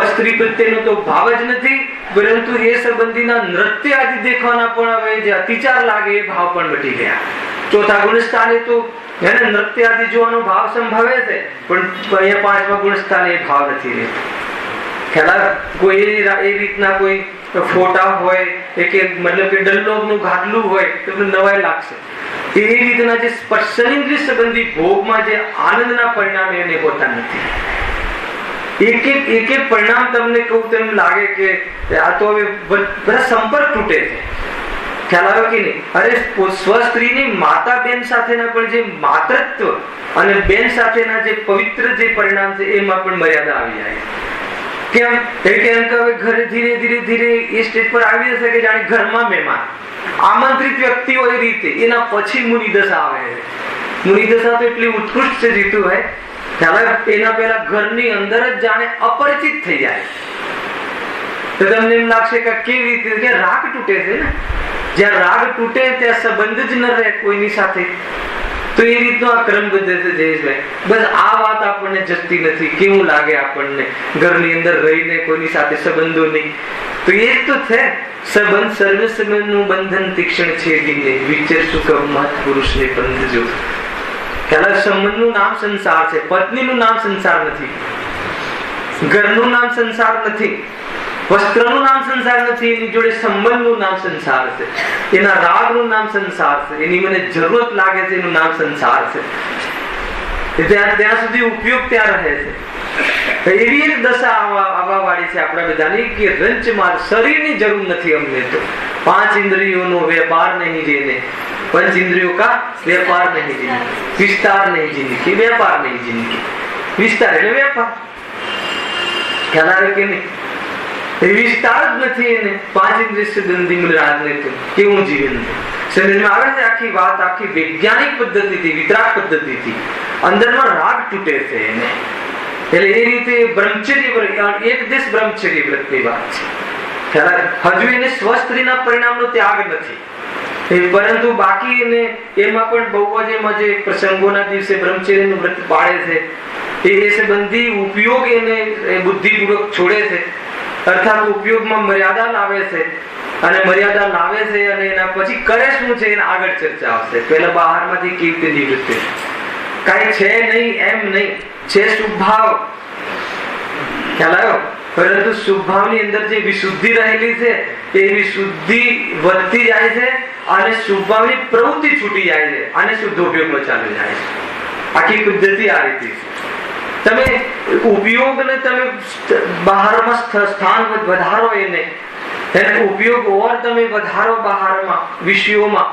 સ્ત્રી પ્રત્યેનો તો ભાવ જ નથી, પરંતુ એ સંબંધીના નૃત્ય આદિ દેખવાના પણ હવે જે અતિચાર લાગે એ ભાવ પણ મટી ગયા. ચોથા ગુણસ્થાને તો એને નૃત્ય આદિ જોવાનો ભાવ સંભવે છે, પણ અહીંયા પાંચમા ગુણસ્થાને એ ભાવ નથી રહેતો. ખ્યાલ કોઈ એ રીતના કોઈ ફોટા હોય કે મતલબ કે ડલ્લોનું ઘાટલું હોય તો નવાઈ લાગશે. એ રીતના જે સ્પર્શેન્દ્રિય સંબંધી ભોગમાં જે આનંદના પરિણામ એને હોતા નથી. એક એક પરિણામ તમને કહું તેમ લાગે કે આ તો હવે બધા સંપર્ક તૂટે છે. ખ્યાલ આવ્યો કે નહીં? અરે સ્વસ્ત્રીની માતા બેન સાથેના પણ જે માતૃત્વ અને બેન સાથેના જે પવિત્ર જે પરિણામ છે એમાં પણ મર્યાદા આવી જાય. કેમ? કેમ કે હવે ઘરે ધીરે ધીરે એ સ્ટેજ પર આવી જશે કે જાણે ઘરમાં મહેમાન આમંત્રિત વ્યક્તિ હોય એ રીતે. એના પછી મુનિદશા આવે. મુનિદશા તો એટલી ઉત્કૃષ્ટ છે જીતું હોય, એના પહેલા ઘરની અંદર જ જાણે અપરિચિત થઈ જાય. તો તમને એમ લાગશે કે કેવી રીતે? કે રાગ તૂટે છે ને. જ્યાં રાગ તૂટે ત્યાં સંબંધ જ ન રહે કોઈની સાથે. તો એ રીતનો આ ક્રમ બધે છે જયેશભાઈ. બસ આ વાત આપણને જતી નથી. કેવું લાગે આપણને ઘરની અંદર રહીને કોઈની સાથે સંબંધો નહીં. તો એ જ તો છે સંબંધ. સર્વ સંબંધનું બંધન તીક્ષ્ણ છેદીને વિચર સુખ મહત પુરુષને બંધ જો. સંબંધનું નામ સંસાર છે, પત્નીનું નામ સંસાર નથી, ઘરનું નામ સંસાર નથી, વસ્ત્રનું નામ સંસાર નથી. એની જોડે સંબંધનું નામ સંસાર છે, એના રાગનું નામ સંસાર છે, એની મને જરૂરત લાગે છે એનું નામ સંસાર છે. ત્યાં સુધી ઉપયોગ ત્યાં રહે છે. એવી એક દશા આવવા વાળી છે આપણા બધાની કે રંચમાર શરીરની જરૂર નથી અમને. તો 5 ઇન્દ્રિયોનો વેપાર નહીં જેને, पंच इंद्रियों का व्यापार नहीं जिंदगी, विस्तार नहीं जिंदगी, व्यापार नहीं जिंदगी. विस्तार એટલે વ્યાપાર. ખ્યાલ આવે કે નહીં? વિસ્તાર જ નથી એને. 5 ઇન્દ્રિય સંબંધી મુનિરાજને તો કેવું જીવન છે સમજમાં આવે છે. આખી વાત આખી વૈજ્ઞાનિક પદ્ધતિથી, વિતરાગ પદ્ધતિથી અંદરનો રાગ તૂટે છે એને. એટલે એ રીતે બ્રહ્મચર્ય એક દેશ બ્રહ્મચર્ય વ્રતની વાત છે. ખ્યાલ હજુ એને સ્વસ્ત્રીના પરિણામનો ત્યાગ નથી, પરંતુ બાકી એને એમાં પણ બહુ જ એમાં જે પ્રસંગોના દિવસે બ્રહ્મચર્યનું વ્રત પાળે છે એ સંબંધી ઉપયોગ એને બુદ્ધિપૂર્વક છોડે છે. અર્થાત ઉપયોગમાં મર્યાદા લાવે છે અને મર્યાદા લાવે છે અને એના પછી કરે શું છે એના આગળ ચર્ચા આવશે. પહેલા બહારમાંથી કેવી રીતે નિવૃત્તિ, કાંઈ છે નહીં એમ નહીં, છે શુભભાવ. ખ્યાલ આવ્યો? પરંતુ શુભભાવની અંદર જે વિશુદ્ધિ રહેલી છે એ વિશુદ્ધિ વધતી જાય છે અને શુભભાવની પ્રવૃત્તિ છૂટી જાય છે અને શુદ્ધ ઉપયોગમાં ચાલી જાય છે. આખી પદ્ધતિ આ રીતે તમે ઉપયોગને તમે બહારમાં સ્થાન વધારો, એને ઉપયોગ ઓર તમે વધારો બહારમાં વિષયોમાં,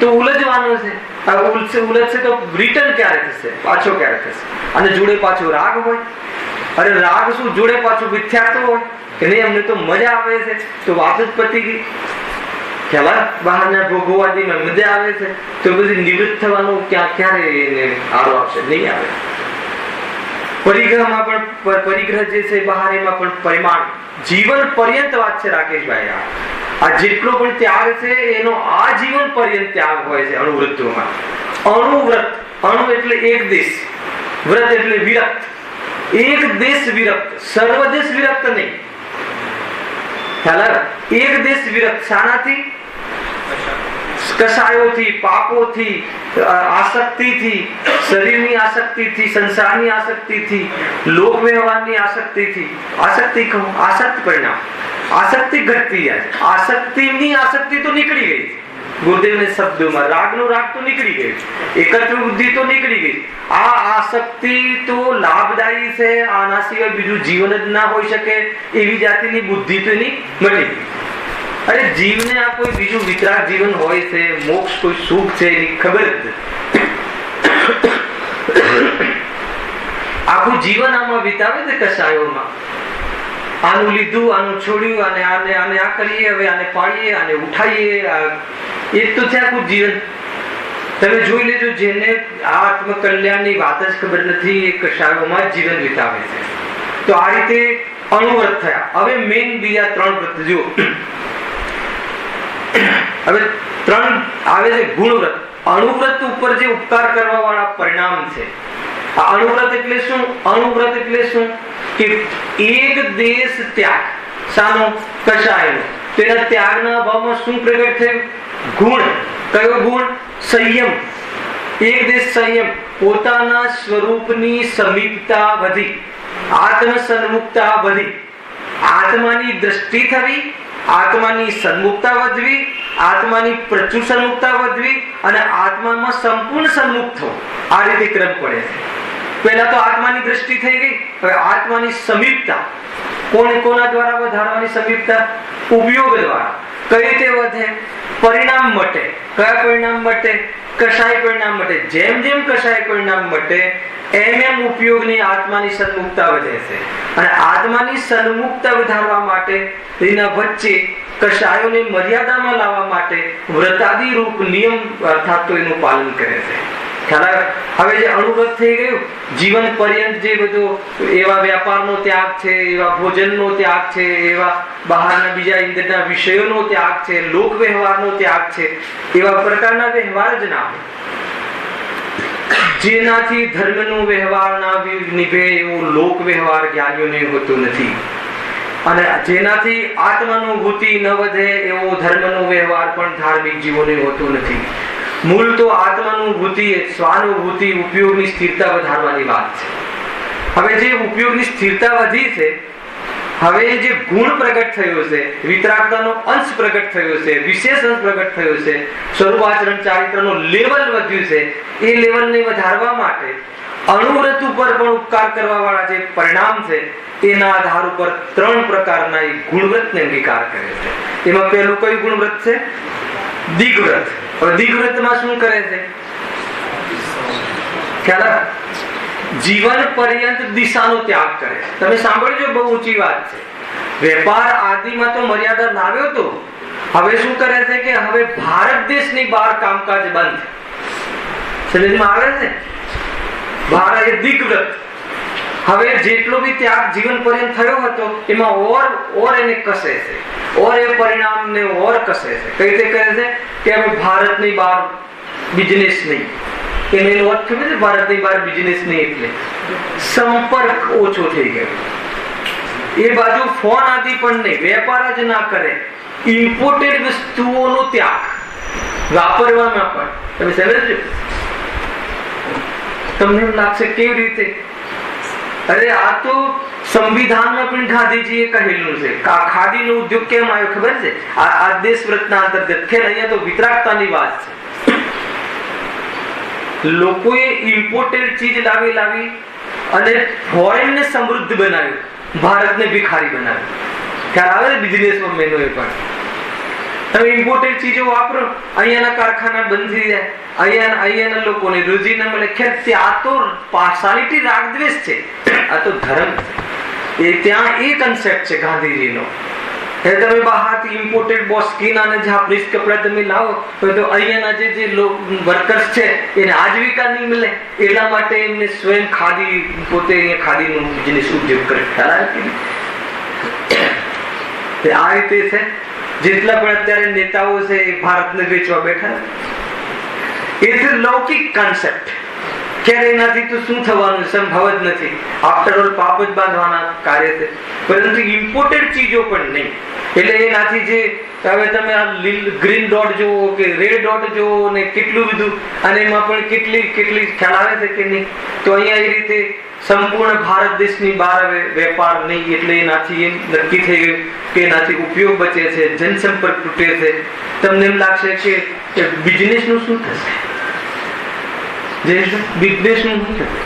તો ઉલझવાનો છે. ઉલझશે તો રિટર્ન ક્યારે થશે, પાછો ક્યારે થશે? અને જોડે પાછો રાગ હોય. અરે રાગ શું, જોડે પાછું મિથ્યાત્વ હોય કે નહીં, અમને તો મજા આવે છે, તો વાત જ પતી ગઈ. ખ્યાલ બહારના ભોગવવાથી મજા આવે છે, તો પછી નિવૃત્ત થવાનું ક્યારે આરો આવશે? નહીં આવે. પરિગ્રહમાં પણ પરિગ્રહ જે છે બહાર, એમાં પણ પરિમાણ જીવન પર્યંત વાત છે રાકેશભાઈ. આ જેટલો પણ ત્યાગ છે એનો આજીવન પર્યંત ત્યાગ હોય છે અણુવૃત્તોમાં. અણુવ્રત, અણુ એટલે એક દેશ, વ્રત એટલે વિરક્ત. એક દેશ વિરક્ત, સર્વદેશ વિરક્ત નહીં. ખ્યાલ? એક દેશ વિરક્ત. શાનાથી? કષાયોથી, પાપોથી, આસક્તિથી, શરીરની આસક્તિથી, સંસારની આસક્તિથી, લોક વ્યવહારની આસક્તિથી. આસક્તિ કહું, આસક્ત પરિણામ. આસક્તિ ઘટતી જાય. આસક્તિની આસક્તિ તો નીકળી ગઈ ગુરુદેવના શબ્દોમાં. રાગનો રાગ તો નીકળી ગઈ, એકત્વ બુદ્ધિ તો નીકળી ગઈ. આ આસક્તિ તો લાભદાયી છે, આના સિવાય બીજું જીવન જ ના હોઈ શકે એવી જાતિની બુદ્ધિ તો એની મળી ગઈ. અરે જીવને આ કોઈ બીજું વિતરાગ જીવન હોય છે, મોક્ષ કોઈ સુખ છે એની ખબર જ. આખું જીવન આમાં વિતાવે છે કશાયોમાં. આનું લીધું, આનું છોડ્યું, આને આ કરીએ, હવે આને પાડીએ, આને ઉઠાઈએ, એ જ તો છે આખું જીવન. તમે જોઈ લેજો, જેને આત્મકલ્યાણની વાત જ ખબર નથી એ કશાયોમાં જીવન વિતાવે છે. તો આ રીતે અણુવ્રત થયા. હવે મેઇન બીજા 3 વ્રત જો. હવે 3 આવે છે ગુણવ્રત. અણુવ્રત ઉપર જે ઉપકાર કરવા વાળા પરિણામ છે. આ અણુવ્રત એટલે શું? અણુવ્રત એટલે શું કે એક દેશ ત્યાગ. શાનો? કશાયનો. તેના ત્યાગના ભાવમાં શું પ્રગટ થયું? ગુણ. કયો ગુણ? સંયમ. એક દેશ સંયમ. પોતાના સ્વરૂપની સમીપતા વધી, આત્મ સન્મુખતા વધી, આત્માની દ્રષ્ટિ થવી, આત્માની સન્મુખતા વધવી, આત્માની પ્રચુર સન્મુખતા વધવી અને આત્મામાં સંપૂર્ણ સન્મુખ થવું. આ રીતે ક્રમ પડે છે. પહેલા તો આત્માની દ્રષ્ટિ થઈ ગઈ, હવે આત્માની સમીપતા. કોના દ્વારા વધારવાની સમીપતા? ઉપયોગ દ્વારા. કઈ રીતે વધે? પરિણામ મટે. કયા પરિણામ મટે? કશાય પરિણામ મટે. જેમ જેમ કશાય પરિણામ મટે એમ ઉપયોગની આત્માની સન્મુખતા વધે છે. અને આત્માની સન્મુખતા વધારવા માટે એના વચ્ચે કશાયોને મર્યાદામાં લાવવા માટે વ્રતાદી રૂપ નિયમ અર્થાત તો એનું પાલન કરે છે. ખ્યાલ? હવે જે અણુવ્રત થઈ ગયું, જીવન પર્યંત જે બધો એવા વ્યાપારનો ત્યાગ છે, એવા ભોજનનો ત્યાગ છે, એવા બહારના બીજા ઇન્દ્રના વિષયોનો ત્યાગ છે, લોક વ્યવહારનો ત્યાગ છે, એવા પ્રકારના વ્યવહાર જ ના હોય. જેનાથી ધર્મનો વ્યવહાર ના નિભે એવો લોક વ્યવહાર જ્ઞાનીઓને હોતો નથી. અને જેનાથી આત્માનુભૂતિ ન વધે એવો ધર્મનો વ્યવહાર પણ ધાર્મિક જીવોને હોતો નથી. મૂળ તો આત્માનુભૂતિ, સ્વાનુભૂતિ, ઉપયોગની સ્થિરતા વધારવાની વાત છે. હવે જે ઉપયોગની સ્થિરતા વધી છે, હવે જે ગુણ પ્રગટ થયો છે, વિતરાગતાનો અંશ પ્રગટ થયો છે, વિશેષ અંશ પ્રગટ થયો છે, સ્વરૂપાચરણ ચારિત્રનો લેવલ વધ્યું છે, એ લેવલને વધારવા માટે અણુવ્રત ઉપર પણ ઉપકાર કરવા વાળા જે પરિણામ છે એના આધાર ઉપર 3 પ્રકારના ગુણવ્રતને અંગીકાર કરે છે. એમાં પહેલું કયું ગુણવ્રત છે? દિગ્વ્રત. હવે દિગ્વ્રતમાં શું કરે છે? ખ્યાલ? જીવન પર્યંત દિશાનો ત્યાગ કરે. તમે સાંભળજો, બહુ ઊંચી વાત છે. વેપાર આદિમાં તો મર્યાદા લાવ્યો તો, હવે શું કરે છે કે હવે ભારત દેશની બહાર કામકાજ બંધ. સમજમાં આવે છે? ભારત એ દિગ્વ્રત. હવે જેટલો બી ત્યાગ જીવન પર્યંત થયો હતો એમાં ઓર એને કસે છે, ઓર એ પરિણામને ઓર કસે છે. કઈ રીતે કહે છે કે હવે ભારતની બહાર બિઝનેસ નહીં. એનો અર્થ ખબર છે? ભારતની બહાર બિઝનેસ નહીં એટલે સંપર્ક ઓછો થઈ ગયો. એ બાજુ ફોન આદિ પણ નહીં, વેપાર જ ના કરે. ઇમ્પોર્ટેડ વસ્તુઓનો ત્યાગ વાપરવામાં પણ. તમે સમજો? તમને એમ લાગશે કેવી રીતે? અરે આ તો સંવિધાનમાં પણ ગાંધીજીએ કહેલું છે. ખાદીનો ઉદ્યોગ કેમ આવ્યો ખબર છે? આ દેશ વ્રતના અંતર્ગત. ખેલ અહીંયા તો વિતરાગતાની વાત છે. લોકોએ ઇમ્પોર્ટેડ ચીજ લાવી અને ફોરેન ને સમૃદ્ધ બનાવ્યું, ભારતને ભિખારી બનાવ્યું. ખ્યાલ આવે ને બિઝનેસમાં મેનો એ પણ. તમે ઇમ્પોર્ટેડ ચીજો વાપરો, અહીંયાના કારખાના બંધ થઈ જાય, અહીંયાના લોકોને રોજી ન મળે. ખેર આ તો પાર્સાલિટી, રાગદ્વેષ છે, આ તો ધર્મ છે. એ ત્યાં એ કન્સેપ્ટ છે ગાંધીજીનો. તમે બહારથી ઇમ્પોર્ટેડ બોસ્કીન અને જાપાનીઝ કપડા તમે લાવો તો અહીંયાના જે વર્કર્સ છે એને આજીવિકા નહીં મળે. એટલા માટે એમને સ્વયં ખાદી, પોતે અહીંયા ખાદીનો બિઝનેસ ઉદ્યોગ કરે. આ રીતે છે. જેટલા પણ અત્યારે નેતાઓ છે એ ભારતને વેચવા બેઠા. એ છે લૌકિક કોન્સેપ્ટ. ક્યારે એનાથી તો શું થવાનું, સંભવ જ નથી. આફ્ટર ઓલ પાપ જ બાંધવાના કાર્ય છે. પરંતુ ઇમ્પોર્ટેડ ચીજો પણ નહીં. એટલે એનાથી જે હવે તમે આ ગ્રીન ડોટ જોવો કે રેડ ડોટ જોવો ને કેટલું બધું, અને એમાં પણ કેટલી ખ્યાલ આવે છે કે નહીં. તો અહીંયા એ રીતે સંપૂર્ણ ભારત દેશની બહાર હવે વેપાર નહીં. એટલે એનાથી એમ નક્કી થઈ ગયું કે એનાથી ઉપયોગ બચે છે, જનસંપર્ક તૂટે છે. તમને એમ લાગશે કે બિઝનેસ નું શું થશે, બિઝનેસ નું શું થશે?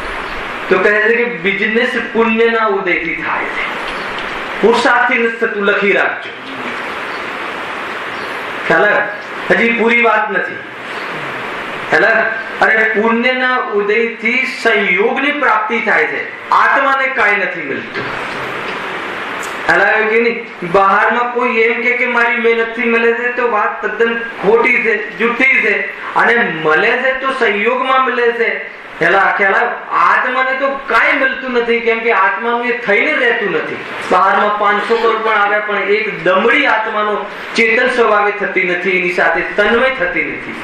તો કહે છે કે બિઝનેસ પુણ્યના ઉદયથી થાય છે, પુરુષાર્થથી નથી થતું. લખી રાખજો. હજી પૂરી વાત નથી. અરે પુણ્યના ઉદયથી સંયોગની પ્રાપ્તિ થાય છે, આત્માને કાંઈ નથી મળતું. કે નહીં, બહારમાં કોઈ એમ કે મારી મહેનતથી મળે છે તો વાત તદ્દન ખોટી છે, જુઠ્ઠી છે. અને મળે છે તો સંયોગમાં મળે છે. આત્માને તો કાંઈ મળતું નથી, કેમ કે આત્માનું એ થઈને રહેતું નથી. બહારમાં 500 કરોડ પણ આવ્યા પણ એક દમડી આત્માનો ચેતન સ્વભાવે થતી નથી, એની સાથે તન્મય થતી નથી.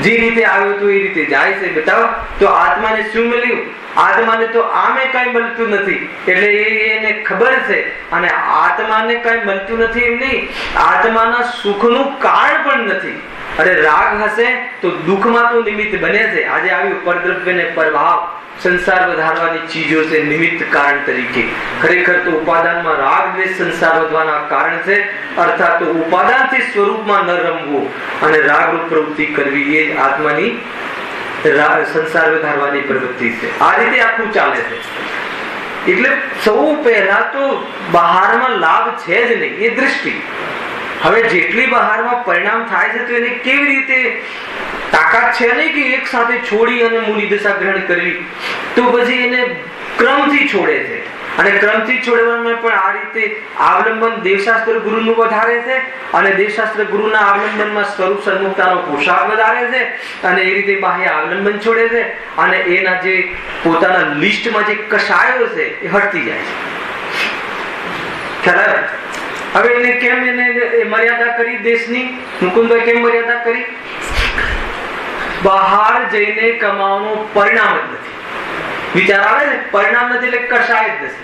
જે રીતે આવ્યો તો એ રીતે જાય છે. બતાવો તો આત્માને શું મળ્યું? આત્માને તો આમે કઈ મળતું નથી. એટલે એને ખબર છે. અને આત્માને કઈ મળતું નથી એમ નહીં, આત્માના સુખનું કારણ પણ નથી. અરે રાગ હશે તો દુઃખમાં તો નિમિત્ત બને છે. આજે આવ્યું પરદ્રવ્ય ને પરભાવ, સંસાર વધારવાની ચીજો છે નિમિત્ત કારણ તરીકે. ખરેખર તો ઉપાદાનમાં રાગ દ્વેષ સંસાર વધવાના કારણ છે. અર્થાત તો ઉપાદાનથી સ્વરૂપમાં ન રમવું અને રાગરૂપ પ્રવૃત્તિ કરવી એ આત્માની સંસાર વધારવાની પ્રવૃત્તિ છે. આ રીતે આખું ચાલે છે. એટલે સૌ પહેલા તો બહારમાં લાભ છે જ નહીં, એ દૃષ્ટિ. હવે જેટલી બહારમાં પરિણામ થાય છે તો એને કેવી રીતે તાકાત છે નહીં કે એક સાથે છોડી અને મૂળ દશા ગ્રહણ કરવી. તો પછી એને ક્રમથી છોડે છે. અને ક્રમથી છોડવામાં પણ આ રીતે અવલંબન દેવશાસ્ત્ર ગુરુનું વધારે છે. અને દેવશાસ્ત્ર ગુરુના અવલંબનમાં સ્વરૂપ સન્મુખતાનો પોશાક વધારે છે. અને એ રીતે બાહ્ય અવલંબન છોડે છે. અને એના જે પોતાના લિસ્ટમાં જે કષાયો છે એ હટતી જાય છે. ખ્યાલ? હવે એને કેમ એને મર્યાદા કરી દેશની? મુકુંદભાઈ કેમ મર્યાદા કરી? બહાર જઈને કમાવાનું પરિણામ જ નથી. વિચાર આવે ને, પરિણામ નથી એટલે કશાય જ નથી.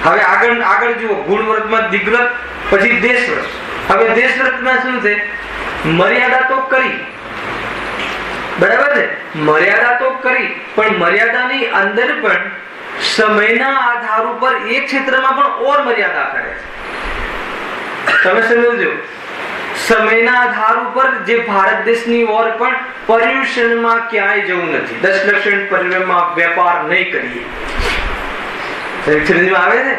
હવે આગળ જુઓ, ગુણવ્રતમાં દિગ્વ્રત, પછી દેશવ્રત. હવે દેશવ્રતમાં શું છે? મર્યાદા તો કરી, બરાબર છે, મર્યાદા તો કરી, પણ મર્યાદાની અંદર પણ સમયના આધાર ઉપર એક ક્ષેત્રમાં પણ ઓર મર્યાદા કરે છે. તમે સમજો, સમયના આધાર ઉપર જે ભારત દેશની ઓર પણ પર્યુષણમાં ક્યાંય જવું નથી. 10 લક્ષણ પર્યુષણમાં વેપાર નહીં કરીએ. આવે છે.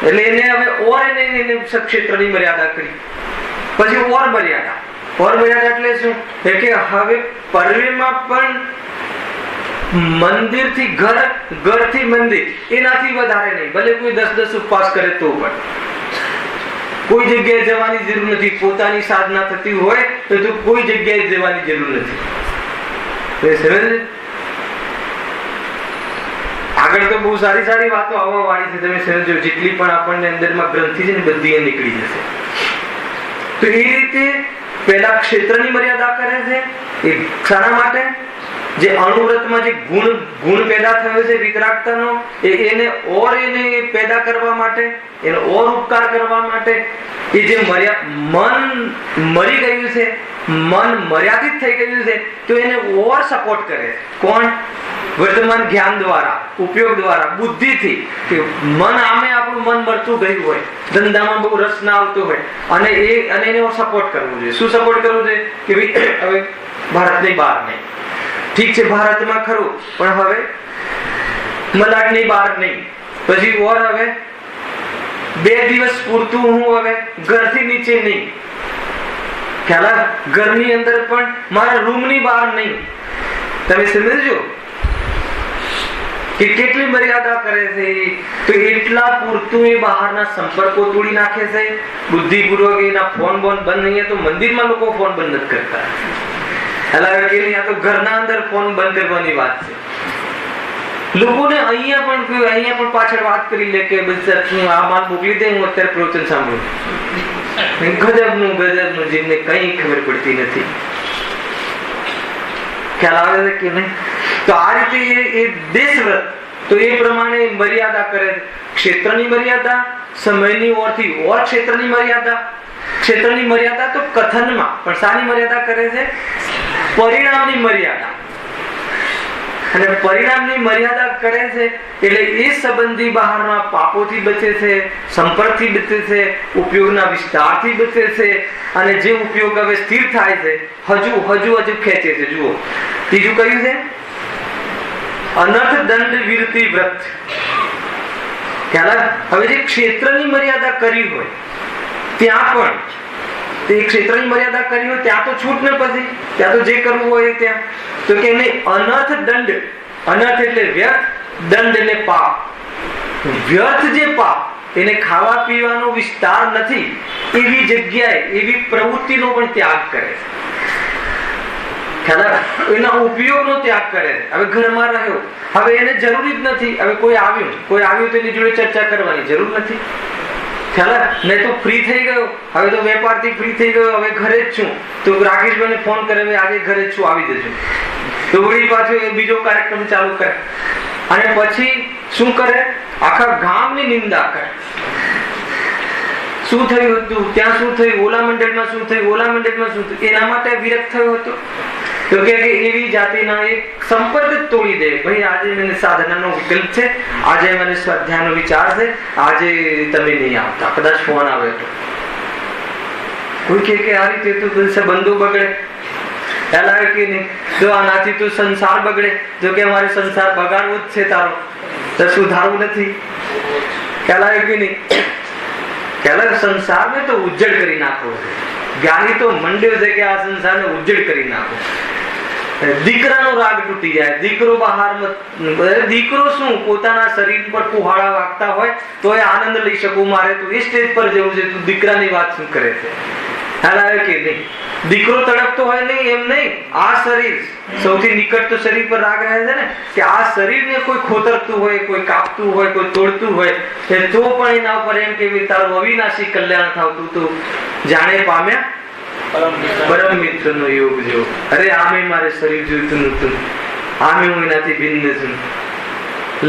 એટલે એને હવે ઓર એને ક્ષેત્રની મર્યાદા કરી. પછી ઓર મર્યાદા. ઓર મર્યાદા એટલે શું? કે હવે પર્યુષણમાં પણ મંદિર થી ઘર, ઘર થી મંદિર, એનાથી વધારે નહીં. ભલે કોઈ 10 ઉપવાસ કરે તો પણ કોઈ જગ્યાએ જવાની જરૂર નથી. પોતાની સાધના થતી હોય તો કોઈ જગ્યાએ જવાની જરૂર નથી. આગળ તો બહુ સારી સારી વાતો આવવા વાળી છે. તમે સમજો, જેટલી પણ આપણને અંદરમાં ગ્રંથિ છે ને બધી નીકળી જશે. તો એ રીતે પેલા ક્ષેત્રની મર્યાદા કરે છે. એ શાના માટે? જે અણુવ્રતમાં જે ગુણ પેદા થયો છે વિતરાગતાનો, એને પેદા કરવા માટે, એનો ઓર ઉપકાર કરવા માટે. એ જે મન મરી ગયું છે, મન મર્યાદિત થઈ ગયું છે, તો એને ઓર સપોર્ટ કરે. કોણ? વર્તમાન જ્ઞાન દ્વારા, ઉપયોગ દ્વારા, બુદ્ધિથી. મન આમે આપણું આપણું મન મળતું ગયું હોય, ધંધામાં બહુ રસ ના આવતો હોય, અને એને સપોર્ટ કરવો જોઈએ. શું સપોર્ટ કરવો જોઈએ કે ભાઈ હવે ભારતની બહાર નહીં, ઠીક છે ભારતમાં ખરું, પણ હવે મલાડની બહાર નહીં, પછી ઓર હવે 2 દિવસ પૂરતું હું હવે ઘરથી નીચે નહીં, ખ્યાલ, ઘરની અંદર પણ મારા રૂમની બહાર નહીં. તમે સમજો કે કેટલી મર્યાદા કરે છે. તો એટલા પૂરતું એ બહારના સંપર્કો તોડી નાખે છે બુદ્ધિપૂર્વક. એના ફોન બોન બંધ નહીં, તો મંદિરમાં લોકો ફોન બંધ નથી કરતા. હલાવે કે નહીં, આ તો ઘરના અંદર ફોન બંધ કરવાની વાત છે. લોકોને અહીંયા પણ પાછળ વાત કરી લે કે હું આ માલ મોકલી દે, હું અત્યારે પ્રવચન સાંભળું. ગજબનું જેમને કઈ ખબર પડતી નથી. ખ્યાલ આવે છે કે નહીં? તો આ રીતે એ દેશવ્રત તો એ પ્રમાણે મર્યાદા કરે. ક્ષેત્રની મર્યાદા, સમયની ઓરથી ઓર ક્ષેત્રની મર્યાદા. ક્ષેત્રની મર્યાદા તો કથનમાં, પણ શાની મર્યાદા કરે છે? પરિણામની મર્યાદા. અને પરિણામની મર્યાદા કરે છે એટલે એ સંબંધી બહારના પાપોથી બચે છે, સંપર્કથી બચે છે, ઉપયોગના વિસ્તારથી બચે છે. અને જે ઉપયોગ હવે સ્થિર થાય છે હજુ ખેંચે છે. જુઓ ત્રીજું કયું છે? અનર્થ દંડ વિરતિ વ્રત. હવે જે ક્ષેત્રની મર્યાદા કરી હોય ત્યાં પણ તે ક્ષેત્રની મર્યાદા કરી હોય ત્યાં તો છૂટ ને, પછી ત્યાં તો જે કરવું હોય ત્યાં તો કે નહીં. અનર્થ દંડ, અનર્થ એટલે વ્યર્થ, દંડ એટલે પાપ. વ્યર્થ જે પાપ એને ખાવા પીવાનો વિસ્તાર નથી એવી જગ્યાએ એવી પ્રવૃત્તિનો પણ ત્યાગ કરે છે. એના ઉપયોગનો ત્યાગ કરે છે. હવે ઘરમાં રહ્યો, હવે એને જરૂરી જ નથી. હવે કોઈ આવ્યું તો એની જોડે ચર્ચા કરવાની જરૂર નથી. મેં તો ફ્રી થઈ ગયો, હવે તો વેપારથી ફ્રી થઈ ગયો, હવે ઘરે જ છું. તો રાકેશભાઈને ફોન કરે, આજે ઘરે જ છું, આવી જજો. તો વળી પાછો બીજો કાર્યક્રમ ચાલુ કરે, અને પછી શું કરે? આખા ગામની નિંદા કરે. શું થયું હતું ત્યાં, શું થયું ઓલા મંડળમાં, શું થયું ઓલા મંડળમાં, શું થયું. એના માટે વિરક્ત થયો હતો. તો કે એવી જાતિના એક સંપર્ક જ તોડી દે. ભાઈ આજે મને સાધનાનો વિકલ્પ છે, આજે મને સ્વાધ્યાયનો વિચાર છે, આજે તમે નહીં આવતા. કદાચ ફોન આવે તો કોઈ કે આ રીતે તો સંબંધો બગડે. ખ્યાલ કે નહીં? જો આનાથી તો સંસાર બગડે. જો કે મારે સંસાર બગાડવો જ છે, તારો તો સુધારવું નથી. ખ્યાલ આવે કે નહીં? ખ્યાલ સંસારને તો ઉજ્જડ કરી નાખવો છે. જ્ઞાની તો મંડ્યો છે કે આ સંસારને ઉજ્જડ કરી નાખો. દીકરાનો રાગ તૂટી જાય. દીકરો બહાર, દીકરો શું પોતાના શરીર પર કુહાડા વાગતા હોય તો એ આનંદ લઈ શકું, મારે તો એ સ્ટેજ પર જવું છે, તું દીકરાની વાત શું કરે છે? ખ્યાલ કે નહીં? દીકરો તડપતો હોય નહીં, એમ નહીં. આ શરીર સૌથી નિકટ તો શરીર પર રાગ રહે છે ને, કે આ શરીરને કોઈ ખોતરતું હોય, કોઈ કાપતું હોય, કોઈ તોડતું હોય, તો પણ એના ઉપર એમ કે તારું અવિનાશી કલ્યાણ થાવતું તો જાણે પામ્યા પરમ મિત્ર નો યોગ જેવો. અરે આમે મારે શરીર જોઈતું નતું, આમે હું એનાથી ભિન્ન છું,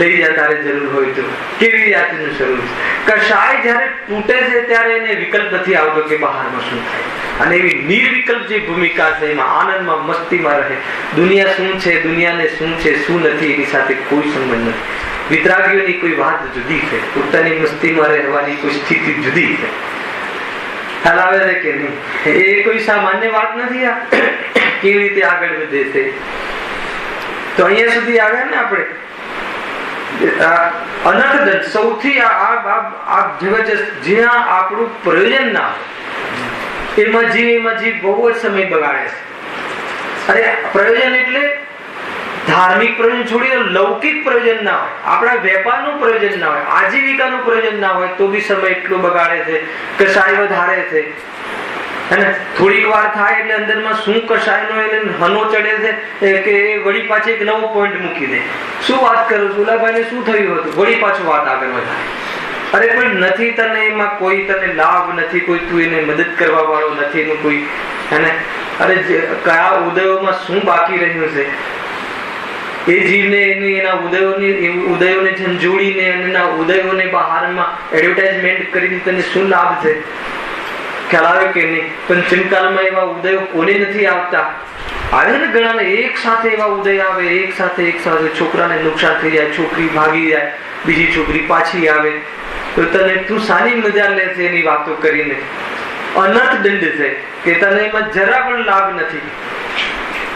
લઈ જા તારે જરૂર હોય તો. કેવી જાતિનું શરીર? કશાય જયારે તૂટે છે ત્યારે એને વિકલ્પ નથી આવતો કે બહારમાં શું થાય. અને એવી નિર્વિકલ્પ જે ભૂમિકા છે એમાં આનંદમાં મસ્તીમાં રહે. દુનિયા શું છે, દુનિયાને શું છે, શું નથી, એની સાથે કોઈ સંબંધ નથી. વિતરાગીઓની કોઈ વાત જુદી છે, પોતાની મસ્તીમાં રહેવાની કોઈ સ્થિતિ જુદી છે. ખ્યાલ આવે છે કે નહીં? એ કોઈ સામાન્ય વાત નથી. આ કેવી રીતે આગળ વધે છે. તો અહીંયા સુધી આવ્યા ને આપણે. અનર્થ સૌથી જબરજસ્ત, જ્યાં આપણું પ્રયોજન ના હોય એમાં જીવ બહુ જ સમય બગાડે છે. અરે પ્રયોજન એટલે ધાર્મિક પ્રયોજન છોડી લૌકિક પ્રયોજન ના હોય, આપણા વેપારનું પ્રયોજન ના હોય, આજીવિકાનું પ્રયોજન ના હોય તો બી સમય એટલો બગાડે છે, કશાય વધારે છે. અને થોડીક વાર થાય એટલે અંદરમાં શું કશાયનો એને હનો ચડે છે કે વળી પાછી એક નવો પોઈન્ટ મૂકી દે. શું વાત કરું છું, ઓલાભાઈને શું થયું હતું, વળી પાછું વાત આગળ વધારે. અરે પણ નથી, તને એમાં કોઈ તને લાભ નથી, કોઈ તું એને મદદ કરવા વાળો નથી, એનું કોઈ. અને અરે કયા ઉદયોમાં શું બાકી રહ્યું છે એ જીવને એના ઉદયોને ઝંઝોડીને એના ઉદયોને બહારમાં એડવર્ટાઇઝમેન્ટ કરીને તને શું લાભ છે? ખ્યાલ આવે કે નહીં? પણ ચિંતામાં એવા ઉદયો કોને નથી આવતા? આવે ને ઘણા એક સાથે એવા ઉદય આવે, એક સાથે છોકરાને નુકસાન થઈ જાય, છોકરી ભાગી જાય, બીજી છોકરી પાછી આવે. તો તને તું સાની મજા લે છે એની વાતો કરીને? અનર્થ દંડ છે કે તને એમાં જરા પણ લાભ નથી.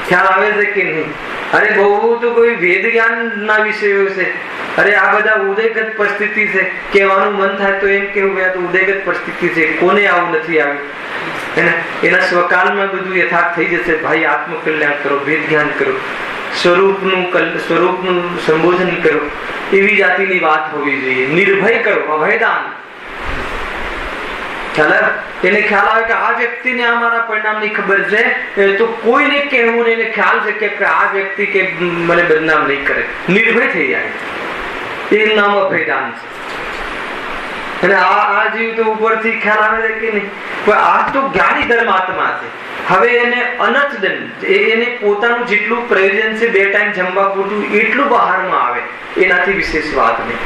ખ્યાલ આવે છે કે નહીં? અરે બહુ તો કોઈ વેદ જ્ઞાન ના વિષયો છે. અરે આ બધા ઉદયગત પરિસ્થિતિ છે. કહેવાનું મન થાય તો એમ કેવું આ તો ઉદયગત પરિસ્થિતિ છે. કોને આવું નથી આવ્યું? એના સ્વકાલમાં બધું યથાર્થ થઈ જશે. ભાઈ આત્મકલ્યાણ કરો, વેદ જ્ઞાન કરો, સ્વરૂપનું સંબોધન કરો, એવી જાતિની વાત હોવી જોઈએ. નિર્ભય કરો, અભયદાન. એને ખ્યાલ આવે કે આ વ્યક્તિને આ મારા પરિણામની ખબર છે, તો કોઈને કહેવું નહીં. એને ખ્યાલ છે કે આ વ્યક્તિ કે મને બદનામ નહીં કરે. નિર્ભય થઈ જાય. એ નામ અભયદાન છે. અને આ જીવ તો ઉપરથી ખ્યાલ આવે છે કે નહીં, પણ આ તો જ્ઞાની ધર્માત્મા છે. હવે એને અનર્થ દંડ, એને પોતાનું જેટલું પ્રયોજન છે 2 ટાઈમ જમવા પૂરતું એટલું બહારમાં આવે, એનાથી વિશેષ વાત નહીં.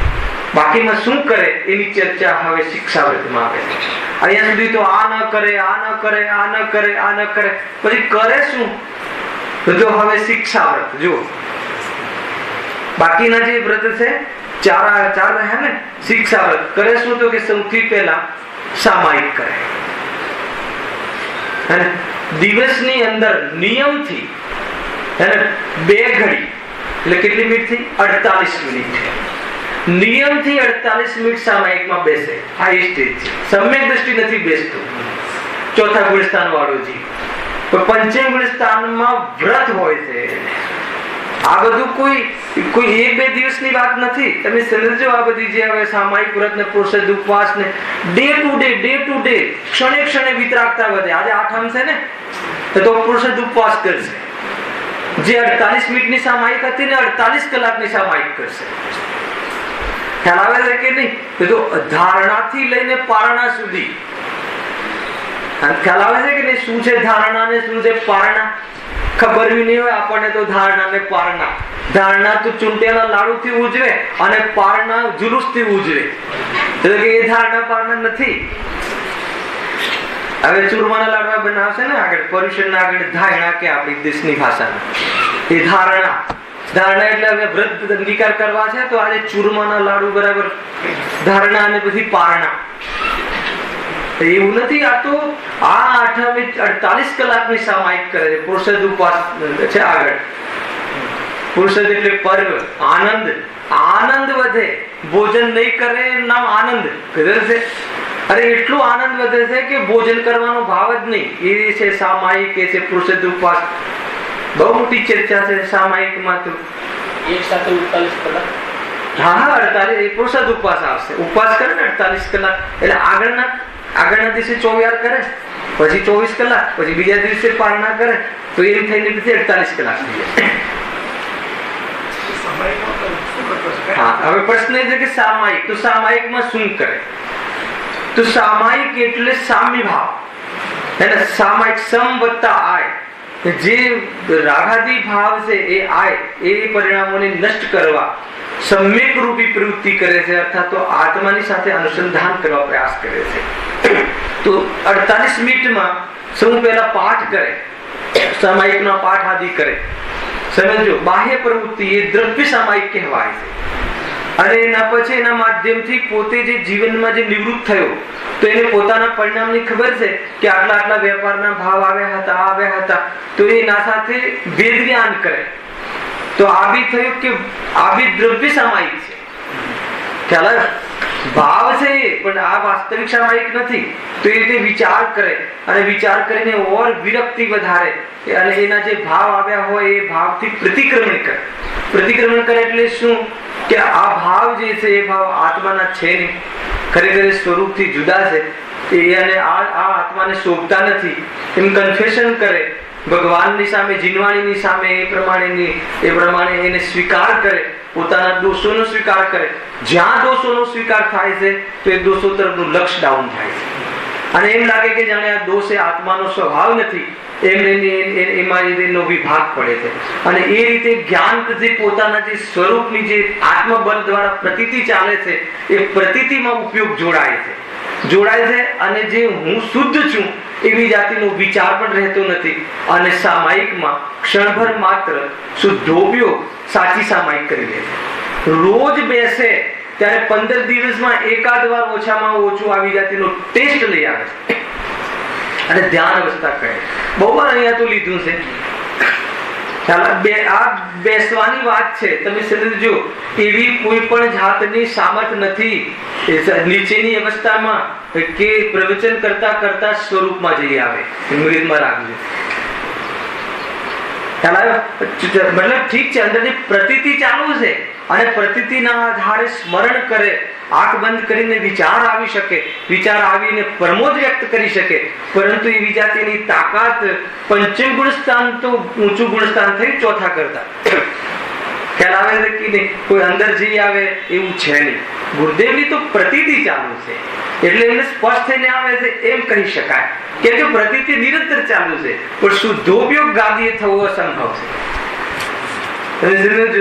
બાકીમાં શું કરે એની ચર્ચા હવે શિક્ષાવ્રતમાં આવે છે. અહીંયા સુધી તો આ ન કરે, આ ન કરે, આ ન કરે, આ ન કરે, પછી કરે શું? તો જો હવે શિક્ષાવ્રત જુઓ. બાકીના જે વ્રત છે ચાર રહ્યા ને, શિક્ષાવ્રત કરે શું? તો કે સૌથી પહેલા સામાયિક કરે. દિવસની અંદર નિયમથી 2 ઘડી એટલે કેટલી મિનિટ થી? 48 મિનિટ. નિયમથી 48 મિનિટ સામાયિકમાં બેસે. આ એ સ્ટેજ છે. સમ્યક દ્રષ્ટિ નથી બેસતું. 4થા ગુણસ્થાન વાળો જી. પંચમ ગુણસ્થાનમાં વ્રત હોય છે. આ બધું કોઈ 1-2 દિવસની વાત નથી. તમે સમજો આ બધી જે હવે સામાયિક વ્રત ને પ્રોષદ ઉપવાસ ને ડે ટુ ડે ક્ષણે ક્ષણે વિતરાગતા વધે. આજે આઠમ છે ને, તો પ્રોષદ ઉપવાસ કરશે. જે 48 મિનિટની સામાયિક હતી ને 48 કલાકની સામાયિક કરશે. ખ્યાલ આવે છે કે નહીં? તો ધારણાથી લઈને પારણા સુધી ખ્યાલ આવે છે કે નહીં? શું છે ધારણા ને શું છે પારણા? ખબર બી નહીં હોય આપણને તો ધારણા ને પારણા. ધારણા તો ચૂંટેલા લાડુ થી ઉજવે અને પારણા જુલુસ થી ઉજવે. એટલે કે એ ધારણા પારણા નથી. હવે ચૂરમાના લાડવા બનાવશે ને આગળ પર્યુષણ આગળ ધારણા કે આપણી દેશની ભાષામાં એ ધારણા. ધારણા એટલે હવે વ્રત અંગીકાર કરવા છે તો આજે ચૂરમાના લાડુ બરાબર ધારણા અને પછી પારણા. એવું નથી. આ તો આ આઠમે 48 કલાકની સામાયિક કરે છે. પુરુષદ ઉપવાસ છે આગળ. પુરુષદ એટલે પર્વ, આનંદ વધે. ભોજન નહીં કરે નામ આનંદ છે. અરે એટલું આનંદ વધે છે કે ભોજન કરવાનો ભાવ જ નહીં. એ છે સામાયિક, એ છે પુરુષદ ઉપવાસ. બહુ મોટી ચર્ચા છે સામાયિકમાં. તો એક સાથે 48 કલાક. હા 48 પુરુષદ ઉપવાસ આવશે. ઉપવાસ કરે ને 48 કલાક એટલે આગળના દિવસે 24 કરે, પછી 24 કલાક, પછી બીજા દિવસે પારણા કરે, તો એમ થઈને 48 કલાક થઈ જાય. હા, હવે પ્રશ્ન એ છે કે સામાયિક, તો સામાયિકમાં શું કરે? તો સામાયિક એટલે સામ્ય ભાવ. એટલે સામાયિક સમ વત્તા આય. જે રાગાદી ભાવ છે એ આય એ પરિણામોને નષ્ટ કરવા સમ્યક રૂપી પ્રવૃત્તિ કરે છે, અર્થાત તો આત્માની સાથે અનુસંધાન કરવા પ્રયાસ કરે છે. તો 48 મિનિટમાં સૌ પહેલા પાઠ કરે, સામાયિકનો પાઠ આદિ કરે. સમજો, બાહ્ય પ્રવૃત્તિ એ દ્રવ્ય સામાયિક કહેવાય છે. અને એના પછી એના માધ્યમથી પોતે જે જીવનમાં જે નિવૃત્ત થયો તો એને પોતાના પરિણામની ખબર છે કે આટલા વેપારના ભાવ આવ્યા હતા, તો એના સાથે વેદ જ્ઞાન કરે. તો આ બી થયું કે આ બી દ્રવ્ય સામાયિક છે. ખ્યાલ ભાવ છે પણ આ વાસ્તવિક સામાયિક નથી. તો એ રીતે વિચાર કરે અને વિચાર કરીને ઓર વિરક્તિ વધારે અને એના જે ભાવ આવ્યા હોય એ ભાવથી પ્રતિક્રમણ કરે. પ્રતિક્રમણ કરે એટલે શું? કે આ ભાવ જે છે એ ભાવ આત્માના છે નહીં, ખરેખર સ્વરૂપથી જુદા છે. અને આ આત્માને શોભતા નથી એમ કન્ફેશન કરે ભગવાનની સામે, જીનવાણીની સામે. એ પ્રમાણે એને સ્વીકાર કરે, પોતાના દોષોનો સ્વીકાર કરે. જ્યાં દોષોનો સ્વીકાર થાય છે તો એ દોષો તરફનું લક્ષ ડાઉન થાય છે અને એમ લાગે કે જાણે આ દોષ એ આત્માનો સ્વભાવ નથી, એમાં એનો વિભાગ પડે છે. અને એ રીતે જ્ઞાન જે પોતાના જે સ્વરૂપની જે આત્મબળ દ્વારા પ્રતીતિ ચાલે છે એ પ્રતીતિમાં ઉપયોગ જોડાય છે અને જે હું શુદ્ધ છું એવી જાતિનો વિચાર પણ રહેતો નથી. અને સામાયિકમાં ક્ષણભર માત્ર શુદ્ધોપયોગ સાચી સામાયિક કરી લે છે. રોજ બેસે ત્યારે 15 દિવસમાં એકાદ વાર ઓછામાં ઓછું આવી જાતિનો ટેસ્ટ લઈ આવે છે અને ધ્યાન અવસ્થા કહે. બહુ વાર અહીંયા તો લીધું છે. આ બેસવાની વાત છે. તમે સમજો, એવી કોઈ પણ જાતની સામર્થ નથી નીચેની અવસ્થામાં કે પ્રવચન કરતા કરતા સ્વરૂપમાં જઈ આવે. મૃદમાં રાખજો. મતલબ ઠીક છે, અંદરની પ્રતીતિ ચાલુ છે અને પ્રતીતિના આધારે સ્મરણ કરે, આંખ બંધ કરીને વિચાર આવી શકે, વિચાર આવીને પ્રમોદ વ્યક્ત કરી શકે, પરંતુ એ વિજાતિની તાકાત પંચમ ગુણસ્થાન તો ઊંચું ગુણસ્થાન થયું ચોથા કરતા. ખ્યાલ આવે છે કે નહીં? કોઈ અંદર જઈ આવે એવું છે નહીં. ગુરુદેવની તો પ્રતીતિ ચાલુ છે એટલે એને સ્પષ્ટ થઈને આવે છે એમ કહી શકાય, કેમ કે પ્રતીતિ નિરંતર ચાલુ છે, પણ શુદ્ધોપયોગ ગાદીએ થવો અસંભવ છે.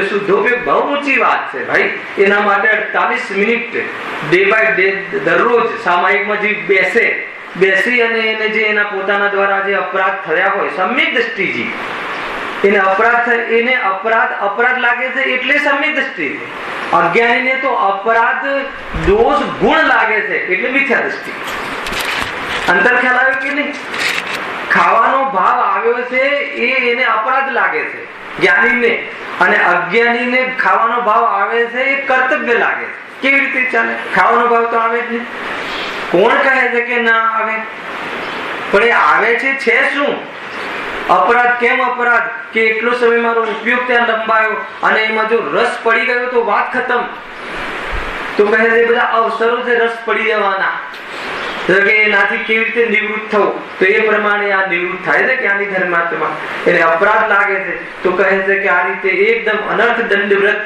શુદ્ધોપયોગ બહુ ઊંચી વાત છે ભાઈ. એના માટે 48 મિનિટ ડે બાય ડે દરરોજ સામાયિકમાં જે બેસી અને એને જે એના પોતાના દ્વારા જે અપરાધ થયા હોય, સમ્યક દ્રષ્ટિજી એને અપરાધ લાગે છે એટલે સમ્યક દ્રષ્ટિ. અજ્ઞાનીને તો અપરાધ દોષ ગુણ લાગે છે એટલે મિથ્યા દ્રષ્ટિ. અંતર ખ્યાલ આવ્યો કે નહીં? ખાવાનો ભાવ આવ્યો છે એ એને અપરાધ લાગે છે જ્ઞાનીને, અને અજ્ઞાનીને ખાવાનો ભાવ આવે છે એ કર્તવ્ય લાગે છે. કેવી રીતે ચાલે? ખાવાનો ભાવ તો આવે જ નહીં. કોણ કહે છે કે ના આવે? પણ એ આવે છે શું? અપરાધ. કેમ અપરાધ? કે એટલો સમય મારો ઉપયોગ ત્યાં લંબાયો અને એમાં જો રસ પડી ગયો તો વાત ખતમ. તો કહે છે બધા અવસરો છે રસ પડી જવાના, કે એનાથી કેવી રીતે નિવૃત્ત થવું, તો એ પ્રમાણે આ નિવૃત્ત થાય છે કે આની ધર્માત્મા એને અપરાધ લાગે છે. તો કહે છે કે આ રીતે એકદમ અનર્થ દંડ વ્રત,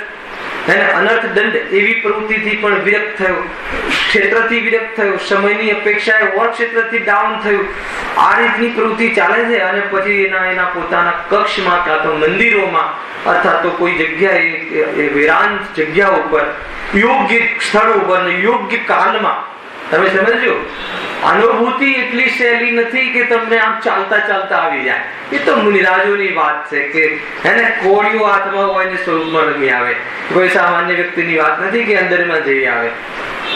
અનર્થ દંડ એવી પ્રવૃત્તિથી પણ વિરક્ત થયો, ક્ષેત્રથી વિરક્ત થયો, સમયની અપેક્ષાએ ઓર ક્ષેત્રથી ડાઉન થયું. આ રીતની પ્રવૃત્તિ ચાલે છે અને પછી એના પોતાના કક્ષમાં કાં તો મંદિરોમાં અથવા તો કોઈ જગ્યાએ વિરાન જગ્યા ઉપર યોગ્ય સ્થળ ઉપર ને યોગ્ય કાલમાં. તમે સમજો, અનુભૂતિ એટલી સહેલી નથી કે તમને આમ ચાલતા ચાલતા આવી જાય. એ તો મુનિરાજોની વાત છે કે એને કોળીઓ હાથમાં હોય ને સ્વરૂપમાં રમી આવે. કોઈ સામાન્ય વ્યક્તિની વાત નથી કે અંદરમાં જઈ આવે.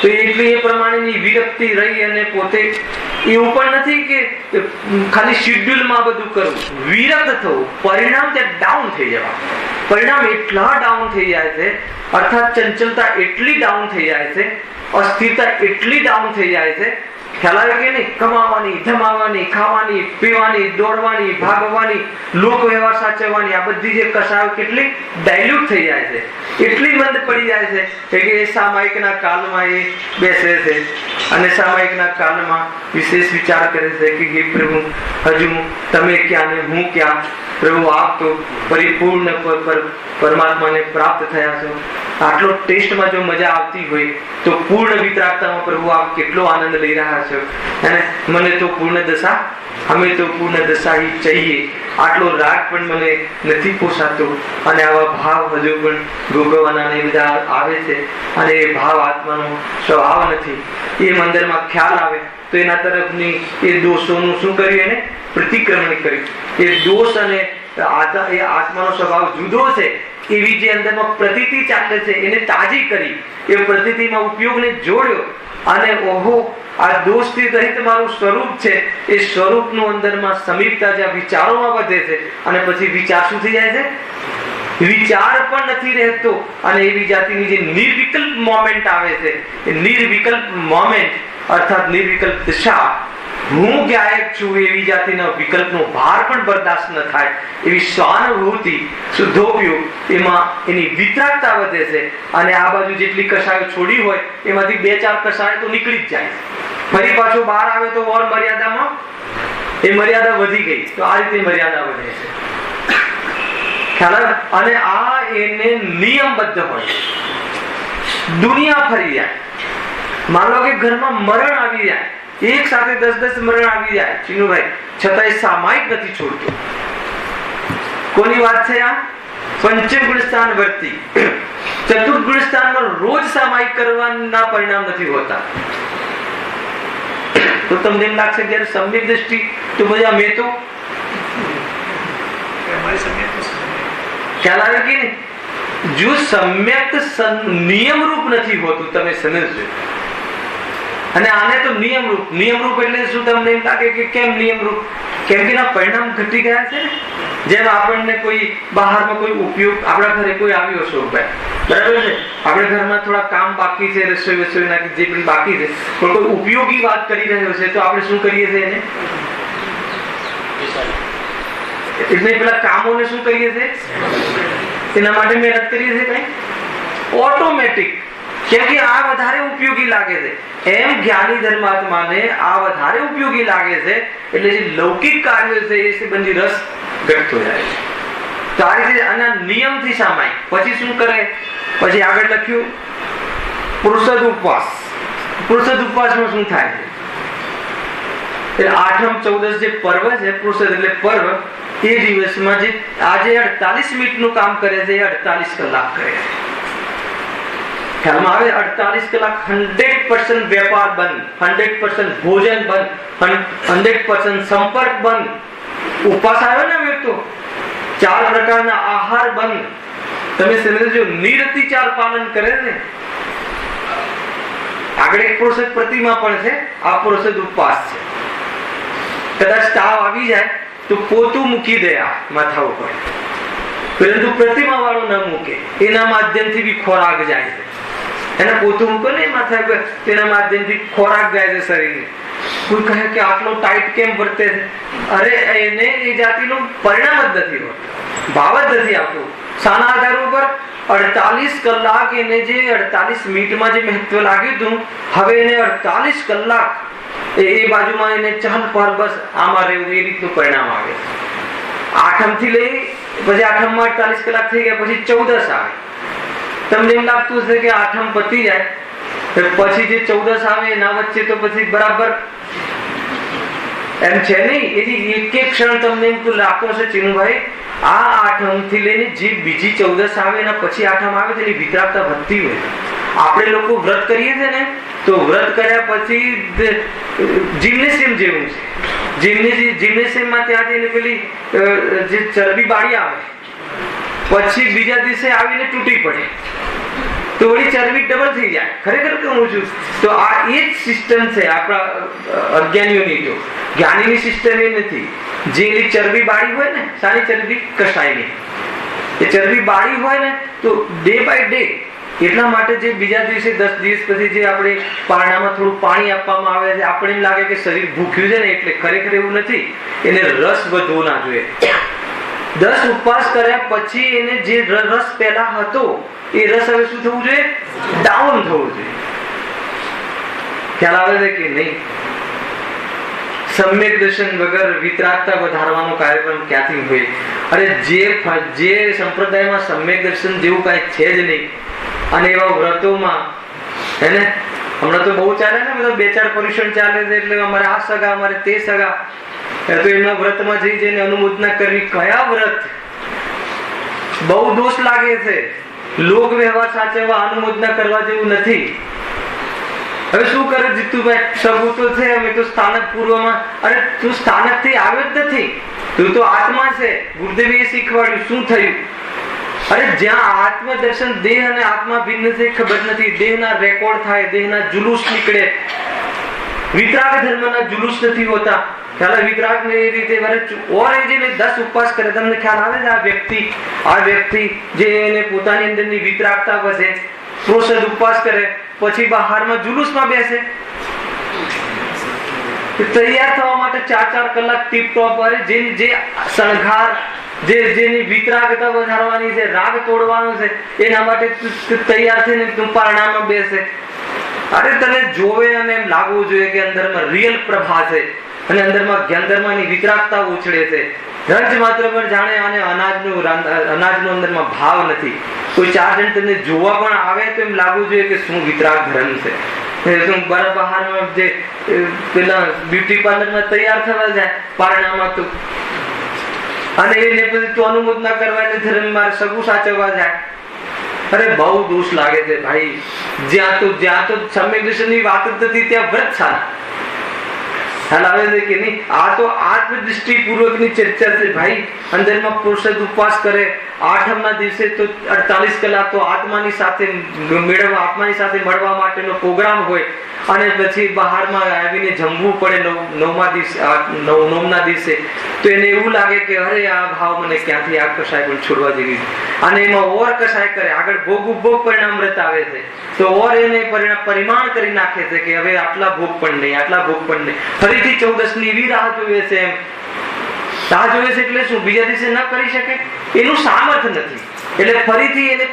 તો એટલી એ પ્રમાણેની વિરક્તિ રહી અને પોતે એવું પણ નથી કે ખાલી શિડ્યુલમાં બધું કરવું, વિરક્ત થવું, પરિણામ ત્યાં ડાઉન થઈ જવા. પરિણામ એટલા ડાઉન થઈ જાય છે, અર્થાત ચંચલતા એટલી ડાઉન થઈ જાય છે, અસ્થિરતા એટલી ડાઉન થઈ જાય છે. ખ્યાલ આવે કે નહીં? કમાવાની, ધમાવાની, ખાવાની, પીવાની, દોડવાની, ભાગવાની, લોક વ્યવહાર સાચવવાની, આ બધી જે કસાયો કેટલી ડાયલ્યુટ થઈ જાય છે, એટલી મંદ પડી જાય છે કે એ સામાયિકના કાલમાં એ બેસે છે અને સામાયિકના કાલમાં વિશેષ વિચાર કરે છે કે હે પ્રભુ, હજુ તમે ક્યાં ને હું ક્યાં. પ્રભુ આપ તો પરિપૂર્ણ પરમાત્માને પ્રાપ્ત થયા છો. આટલો ટેસ્ટમાં જો મજા આવતી હોય તો પૂર્ણ વિતરાગતામાં પ્રભુ આપ કેટલો આનંદ લઈ રહ્યા છો. અને મને તો પૂર્ણ દશા, અમે તો પૂર્ણ દશા ही चाहिए. આટલો રાગ પણ મને નથી પોસાતો અને આવા ભાવ હજુ પણ ભોગવવાના બધા આવે છે અને એ ભાવ આત્માનો સ્વભાવ નથી. એ મંદિરમાં ખ્યાલ આવે તો એના તરફની એ દોષોનું શું કર્યું? એને પ્રતિક્રમણ કર્યું. એ દોષ અને એ આત્માનો સ્વભાવ જુદો છે એવી જે અંદરમાં પ્રતીતિ ચાલે છે એને તાજી કરી, એ પ્રતીતિમાં ઉપયોગને જોડ્યો અને ઓહો આ દોષથી રહિત મારું સ્વરૂપ છે. એ સ્વરૂપનું અંદરમાં સમીપતા જ્યાં વિચારોમાં વધે છે અને પછી વિચાર શું થઈ જાય છે? વિચાર પણ નથી રહેતો અને એવી જાતિની જે નિર્વિકલ્પ મોમેન્ટ આવે છે, એ નિર્વિકલ્પ મોમેન્ટ અર્થાત નિર્વિકલ્પ દિશા, હું ગાયક છું એવી જાતિના વિકલ્પનો ભાર પણ બરદાસ્ત ન થાય એવી સ્વાનુભૂતિ, શુદ્ધોપયોગ, એમાં એની વિતરાગતા વધે છે અને આ બાજુ જેટલી કસાયો છોડી હોય એમાંથી 2-4 કસાયો તો નીકળી જ જાય. ફરી પાછો બહાર આવે તો ઓર મર્યાદામાં એ મર્યાદા વધી ગઈ. તો આ રીતે મર્યાદા વધે છે. ખ્યાલ? અને આ એને નિયમબદ્ધ હોય. દુનિયા ફરી જાય. માનો કે ઘરમાં મરણ આવી જાય, એક સાથે 10-10 મરણ આવી જાય ચીનુભાઈ, છતાંય સામાયિક નથી છોડતો. કોની વાત છે આ? પંચમ ગુણસ્થાન વર્તી. ચતુર્થ ગુણસ્થાનમાં રોજ સામાયિક કરવાના પરિણામ નથી હોતા. તો તમને એમ લાગશે જયારે સમ્યક દ્રષ્ટિ તો બધા મેં તો ખ્યાલ આવે કે નહીં? જો સમ્યક નિયમ રૂપ નથી હોતું, તમે સમજજો. અને આને તો નિયમ રૂપ એટલે શું? તમને એમ લાગે કે કેમ નિયમ રૂપ? કેમ કે એના પરિણામ ઘટી ગયા છે ને. જેમ આપણને કોઈ બહારમાં કોઈ ઉપયોગ, આપણા ઘરે કોઈ આવ્યો શોકભાઈ, બરાબર છે, આપણે ઘરમાં થોડા કામ બાકી છે, રસોઈ ના જે પણ બાકી છે, પણ કોઈ ઉપયોગી વાત કરી રહ્યો છે તો આપણે શું કરીએ છીએ એને? એટલે પેલા કામોને શું કરીએ છીએ? એના માટે મહેનત કરીએ છીએ કઈ ઓટોમેટિક. કેમ કે આ વધારે ઉપયોગી લાગે છે. એમ જ્ઞાની ધર્માત્માને આ વધારે ઉપયોગી લાગે છે, એટલે જે લૌકિક કાર્યો છે એ સંબંધી રસ ઘટતો જાય છે. તો આ રીતે આના નિયમથી સામાય. પછી શું કરે? પછી આગળ લખ્યું પુરુષદ ઉપવાસ. પુરુષદ ઉપવાસમાં શું થાય છે? એટલે આઠમ 14 જે પર્વ છે, પુરુષદ એટલે પર્વ, એ દિવસમાં જે આજે 48 મિનિટનું કામ કરે છે એ 48 કલાક કરે છે. ખ્યાલમાં આવે? 48 કલાક 100% વેપાર બંધ, 100% ભોજન બંધ, 100% સંપર્ક બંધ. ઉપવાસ આવે ને હવે તો 4 પ્રકારના આહાર બંધ. તમે સમજો, નિરતિચાર પાલન કરે છે. આગળ એક પુરુષદ પ્રતિમા પણ છે, આ પુરુષદ ઉપવાસ છે. કદાચ તાવ આવી જાય તો પોતું મૂકી દે આ માથા ઉપર, પરંતુ પ્રતિમા વાળો ન મૂકે. એના માધ્યમથી બી ખોરાક જાય છે. એને પોતું મૂકો ને માથા પર, તેના માધ્યમથી ખોરાક જાય છે શરીરને. કોઈ કહે કે આટલો ટાઈટ કેમ વર્તે છે? અરે એને એ જાતિનું પરિણામ જ નથી હોતું, ભાવ જ નથી આપતું. શાના આધાર ઉપર? 48 કલાક એને જે 48 મિનિટમાં જે મહત્વ લાગ્યું હતું, હવે એને 48 કલાક એ બાજુમાં એને ચહલ પર બસ આમાં રહેવું, એ રીતનું પરિણામ આવે. આઠમ થી લઈ પછી આઠમમાં 48 કલાક થઈ ગયા, પછી 14 આવે. તમને એમ લાગતું હશે કે આઠમ પતી જાય પછી જે 14 આવે એના વચ્ચે તો પછી બરાબર એમ છે નહીં. એની એક એક ક્ષણ તમને એમ તો લાગતું હશે ચિનુભાઈ, આ આઠમ થી લઈને જે બીજી 14 આવે એના પછી આઠમ આવે તેની વિતરાગતા વધતી હોય. આપણે લોકો વ્રત કરીએ છીએ ને, તો વ્રત કર્યા પછી જિમ્નેશિયમ જેવું છે. જિમ્નેશિયમમાં ત્યાં જઈને પેલી જે ચરબી બાળી આવે, પછી બીજા દિવસે આવીને તૂટી પડે તો વળી ચરબી ડબલ થઈ જાય. ખરેખર કહું છું, તો આ એ જ સિસ્ટમ છે આપણા અજ્ઞાનીઓની. તો જ્ઞાનીની સિસ્ટમ એ નથી. જે ચરબી બાળી હોય ને, સારી ચરબી કસાયની, એ ચરબી બાળી હોય ને તો ડે બાય ડે, એટલા માટે જે બીજા દિવસે 10 દિવસ પછી જે આપણે પારણામાં થોડું પાણી આપવામાં આવે છે, આપણે એમ લાગે કે શરીર ભૂખ્યું છે ને, એટલે ખરેખર એવું નથી. એને રસ વધવો ના જોઈએ. 10 ઉપવાસ કર્યા પછી એને જે રસ પહેલા હતો એ રસ હવે શું થવું જોઈએ? ડાઉન થવું જોઈએ. ખ્યાલ આવે છે કે નહીં? સમ્યક દર્શન વગર વિતરાગતા વધારવાનો કાર્યક્રમ ક્યાંથી હોય? અરે જે સંપ્રદાયમાં સમ્યક દર્શન જેવું કઈ છે જ નહીં, અને એવા વ્રતોમાં હેને હમણાં તો બહુ ચાલે ને, બધા 2-4 પર્યુષણ ચાલે છે, એટલે અમારે આ સગા, અમારે તે સગા, તો એમના વ્રતમાં જઈને અનુમોદના કરવી. કયા વ્રત? બહુ દોષ લાગે છે. લોક વ્યવહાર સાચવવા અનુમોદના કરવા જેવું નથી. હવે શું કરે જીતુભાઈ? સગું તો છે, અમે તો સ્થાનક પૂર્વમાં. અરે તું સ્થાનક થી આવ્યો જ નથી, તું તો આત્મા છે. ગુરુદેવે એ શીખવાડ્યું. શું થયું? અરે જ્યાં આત્મ દર્શન, દેહ અને આત્મા ભિન્ન છે ખબર નથી. દેહના રેકોર્ડ થાય, દેહના જુલુસ નીકળે. વિતરાગ ધર્મના જુલુસ નથી હોતા. ખ્યાલ? વિતરાગ ને એ રીતે 10 ઉપવાસ કરે. તમને ખ્યાલ આવે છે? આ વ્યક્તિ જે એને પોતાની અંદરની વિતરાગતા વધે, પ્રોષદ ઉપવાસ કરે, પછી બહારમાં જુલુસમાં બેસે, તૈયાર થવા માટે 4-4 કલાક ટીપ ટોપ. અરે જે શણગાર, જેની વિતરાગતા વધારવાની છે, રાગ તોડવાનો છે, એના માટે તૈયાર થઈને તું પારણામાં બેસે. અરે તને જોવે અને એમ લાગવું જોઈએ કે અંદરમાં રિયલ પ્રભા છે, અને અંદરમાં જ્ઞાનધર્મની વિતરાગતા ઉછળે છે. રંજ માત્ર પર જાણે અને અનાજનો અંદરમાં ભાવ નથી. કોઈ 4 જણ તમને જોવા પણ આવે તો એમ લાગવું જોઈએ કે શું વિતરાગ ધર્મ છે. બહારમાં જે પેલા બ્યુટી પાર્લરમાં તૈયાર થવા જાય પારણામાં, તો અને એને પછી તો અનુમોદના કરવાની ધર્મ મારે સગું સાચવવા જાય. અરે બહુ દોષ લાગે છે ભાઈ. જ્યાં તો સમ્યક દર્શનની વાત જ નથી, ત્યાં વ્રત સારા. ખ્યાલ આવે છે કે નહીં? આ તો આત્મદૃષ્ટિ પૂર્વકની ચર્ચા છે ભાઈ. અંદરમાં પુરુષદ ઉપવાસ કરે, આઠમના દિવસે તો 48 કલાક તો આત્માની સાથે મળવા માટેનો પ્રોગ્રામ હોય, અને પછી બહારમાં આવીને જમવું પડે નવમના દિવસે, તો એને એવું લાગે કે અરે આ ભાવ મને ક્યાંથી આ કસાય પણ છોડવા જેવી, અને એમાં ઓર કસાય કરે, આગળ ભોગ પરિણામ વ્રત આવે છે તો ઓર એને પરિમાણ કરી નાખે છે કે હવે આટલા ભોગ પણ નહીં, ફરીથી 14 ની એવી રાહ જોવે છે. એમ રાહ જોવે છે એટલે શું, બીજા દિવસે ન કરી શકે, એનું સામર્થ્ય નથી, એટલે ફરીથી એને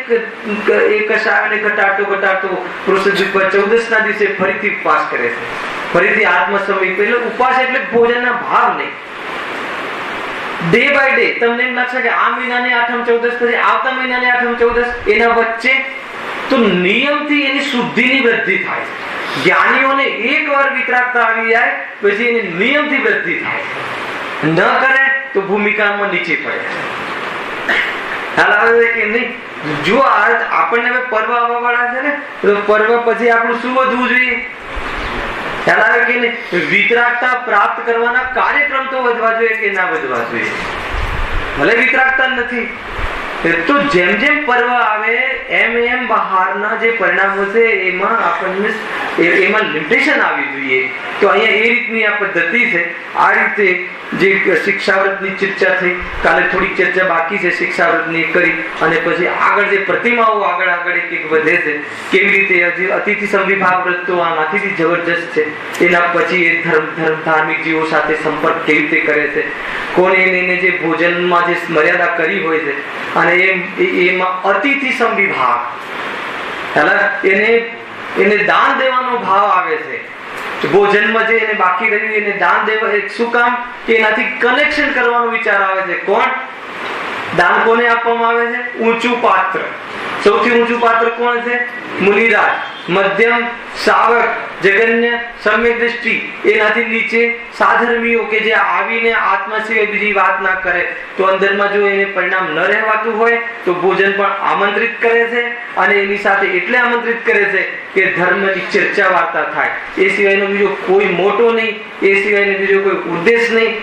એ કસાયને ઘટાડતો પ્રોસેસ ઉપર 14 ના દિવસે ફરીથી ઉપવાસ કરે છે, ફરીથી આત્મસમય. એટલે ઉપવાસ એટલે ભોજનના ભાવ નહીં. ડે બાય ડે તમને એમ લાગશે કે આ મહિનાની આઠમ 14 પછી આવતા મહિનાની આઠમ 14, એના વચ્ચે તો નિયમથી એની શુદ્ધિની વૃદ્ધિ થાય. જ્ઞાનીઓને એકવાર વિતરાગતા આવી જાય પછી એની નિયમથી વૃદ્ધિ થાય, ન કરે તો ભૂમિકામાં નીચે પડે. હાલ આવે કે નહીં? જો આપણને હવે પર્વ આવવા વાળા છે ને, તો પર્વ પછી આપણું શું વધવું જોઈએ? ખ્યાલ આવે કે નહીં? વિતરાગતા પ્રાપ્ત કરવાના કાર્યક્રમ તો વધવા જોઈએ કે ના વધવા જોઈએ? ભલે વિતરાગતા નથી તો જેમ જેમ પર્વ આવે એમ બહારના જે પરિણામો છે એમાં આપણને એમાં લિમિટેશન આવી જોઈએ. તો અહીંયા એ રીતની આ પદ્ધતિ છે. આ રીતે જે શિક્ષાવ્રતની ચર્ચા થઈ, કાલે થોડીક ચર્ચા બાકી છે શિક્ષાવ્રતની કરી, અને પછી આગળ જે પ્રતિમાઓ આગળ એક વધે છે, કેવી રીતે અતિથિ સંવિભાગ વ્રત તો આનાથી જબરજસ્ત છે. એના પછી એ ધાર્મિક જીવો સાથે સંપર્ક કેવી રીતે કરે છે, કોને એને જે ભોજનમાં જે મર્યાદા કરી હોય છે, અને એમાં અતિથિ સંવિભાગ એને દાન દેવાનો ભાવ આવે છે. ભોજનમાં જે એને બાકી રહ્યું એને દાન દેવા, શું કામ? કે એનાથી કનેક્શન કરવાનો વિચાર આવે છે. કોણ દાન કોને આપવામાં આવે છે? ઊંચું પાત્ર. સૌથી ઊંચું પાત્ર કોણ છે? મુનિરાજ. મધ્યમ સાવક, જગન્ય, સમ્યક દ્રષ્ટિ. એનાથી નીચે સાધર્મીઓ કે જે આવીને આત્મા સિવાય બીજી વાત ના કરે, તો અંદરમાં જો એને પરિણામ ન રહેવાતું હોય તો ભોજન પણ આમંત્રિત કરે છે, અને એની સાથે એટલે આમંત્રિત કરે છે કે ધર્મની ચર્ચા વાર્તા થાય. એ સિવાયનો બીજો કોઈ મોટો નહીં, એ સિવાયનો બીજો કોઈ ઉદ્દેશ નહીં.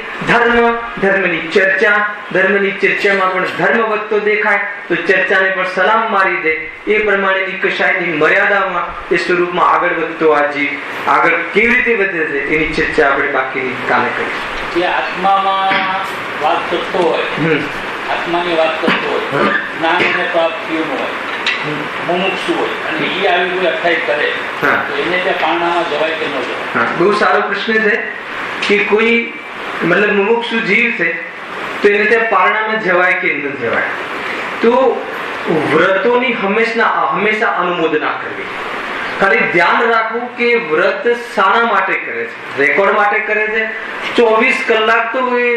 ધર્મની ચર્ચામાં પણ ધર્મ વધતો દેખાય તો ચર્ચાને પણ સલામ મારી દે. એ પ્રમાણેની કશાયની મર્યાદામાં એ સ્વરૂપમાં આગળ વધતો આ જીવ આગળ કેવી રીતે વધે છે એની ચર્ચા આપણે બાકીની કાલે કરીશું. જે આત્મામાં વાત કરતો હોય, આત્માની વાત કરતો હોય, જ્ઞાન અને પ્રાપ્તિઓનું હોય, મુમુક્ષુ હોય, અને એ આવી કોઈ અઠાઈ કરે તો એને ત્યાં પારણામાં જવાય કે ન જવાય? બહુ સારો પ્રશ્ન છે કે કોઈ મતલબ મુમુક્ષુ જીવ છે તો એને ત્યાં પારણામાં જવાય કે ન જવાય? તો વ્રતોની હંમેશા અનુમોદના કરવી. ખાલી ધ્યાન રાખવું કે વ્રત શાના માટે કરે છે? રેકોર્ડ માટે કરે છે. 24 કલાક તો એ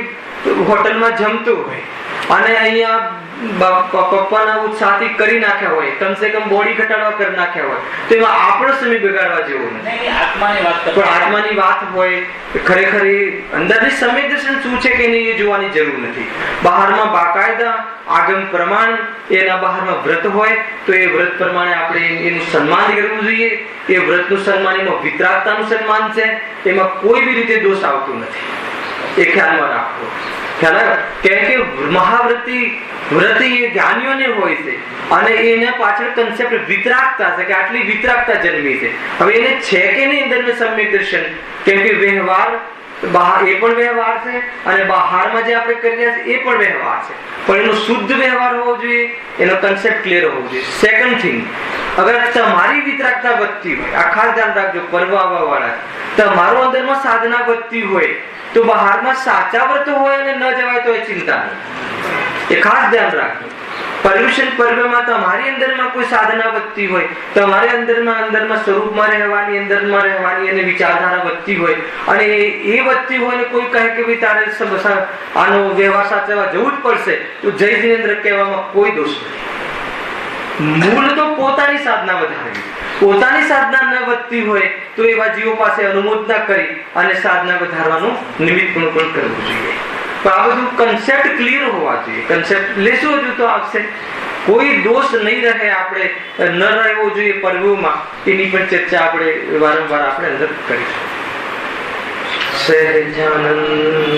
હોટલમાં જમતો હોય અને અહીંયા પપ્પાના ઉત્સાહથી કરી નાખ્યા હોય, કમસે કમ બોડી ઘટાડવા કરી નાખ્યા હોય, તો એમાં આપણો સમય બગાડવા જેવો નથી. પણ આત્માની વાત હોય, ખરેખર એ અંદરની સમય દર્શન શું છે કે નહીં એ જોવાની જરૂર નથી. બહારમાં બાકાયદા આગમ પ્રમાણ એના બહારમાં વ્રત હોય તો એ વ્રત પ્રમાણે આપણે એનું સન્માન કરવું જોઈએ. એ વ્રતનું સન્માન, એમાં વિતરાગતાનું સન્માન છે, એમાં કોઈ બી રીતે દોષ આવતો નથી. એ ખ્યાલમાં રાખવો. ખ્યાલ આવે? કેમ કે મહાવ્રતિ વ્રતિ એ જ્ઞાનીઓને હોય છે, અને એના પાછળ કન્સેપ્ટ વિતરાગતા છે કે આટલી વિતરાગતા જન્મી છે. હવે એને છે કે નહીં અંદર સમ્યક દર્શન? કેમ કે વ્યવહાર બહાર એ પણ વ્યવહાર છે, અને બહારમાં જે આપણે કરી રહ્યા છીએ એ પણ વ્યવહાર છે, પણ એનો શુદ્ધ વ્યવહાર હોવો જોઈએ, એનો કન્સેપ્ટ ક્લિયર હોવો જોઈએ. સેકન્ડ થિંગ, અગર તમારી વિતરાગતા વધતી હોય, આ ખાસ ધ્યાન રાખજો પર્વ આવવા વાળા, તમારો અંદરમાં સાધના વધતી હોય તો બહારમાં સાચા વ્રત હોય અને ન જવાય તો એ ચિંતા નહીં. એ ખાસ ધ્યાન રાખજો. પર્યુષણ પર્વમાં તમારી અંદરમાં કોઈ સાધના વધતી હોય, તમારે અંદરમાં સ્વરૂપમાં રહેવાની, અંદરમાં રહેવાની અને વિચારધારા વધતી હોય, અને એ વધતી હોય ને કોઈ કહે કે ભાઈ તારે આનો વ્યવહાર સાચવવા જવું જ પડશે, તો જય જિનેન્દ્ર કહેવામાં કોઈ દોષ નથી. મૂળ તો પોતાની સાધના વધારવી. પોતાની સાધના ન વધતી હોય તો એવા જીવો પાસે અનુમોદના કરી અને સાધના વધારવાનું નિમિત્ત પણ કરવું જોઈએ. પણ આ બધું કન્સેપ્ટ ક્લિયર હોવા જોઈએ. કન્સેપ્ટ લેશું હજુ તો આવશે. કોઈ દોષ નહીં રહે, આપણે ન રહેવો જોઈએ પર્વોમાં, એની પણ ચર્ચા આપણે વારંવાર આપણે અંદર કરીશું. સહજાનંદી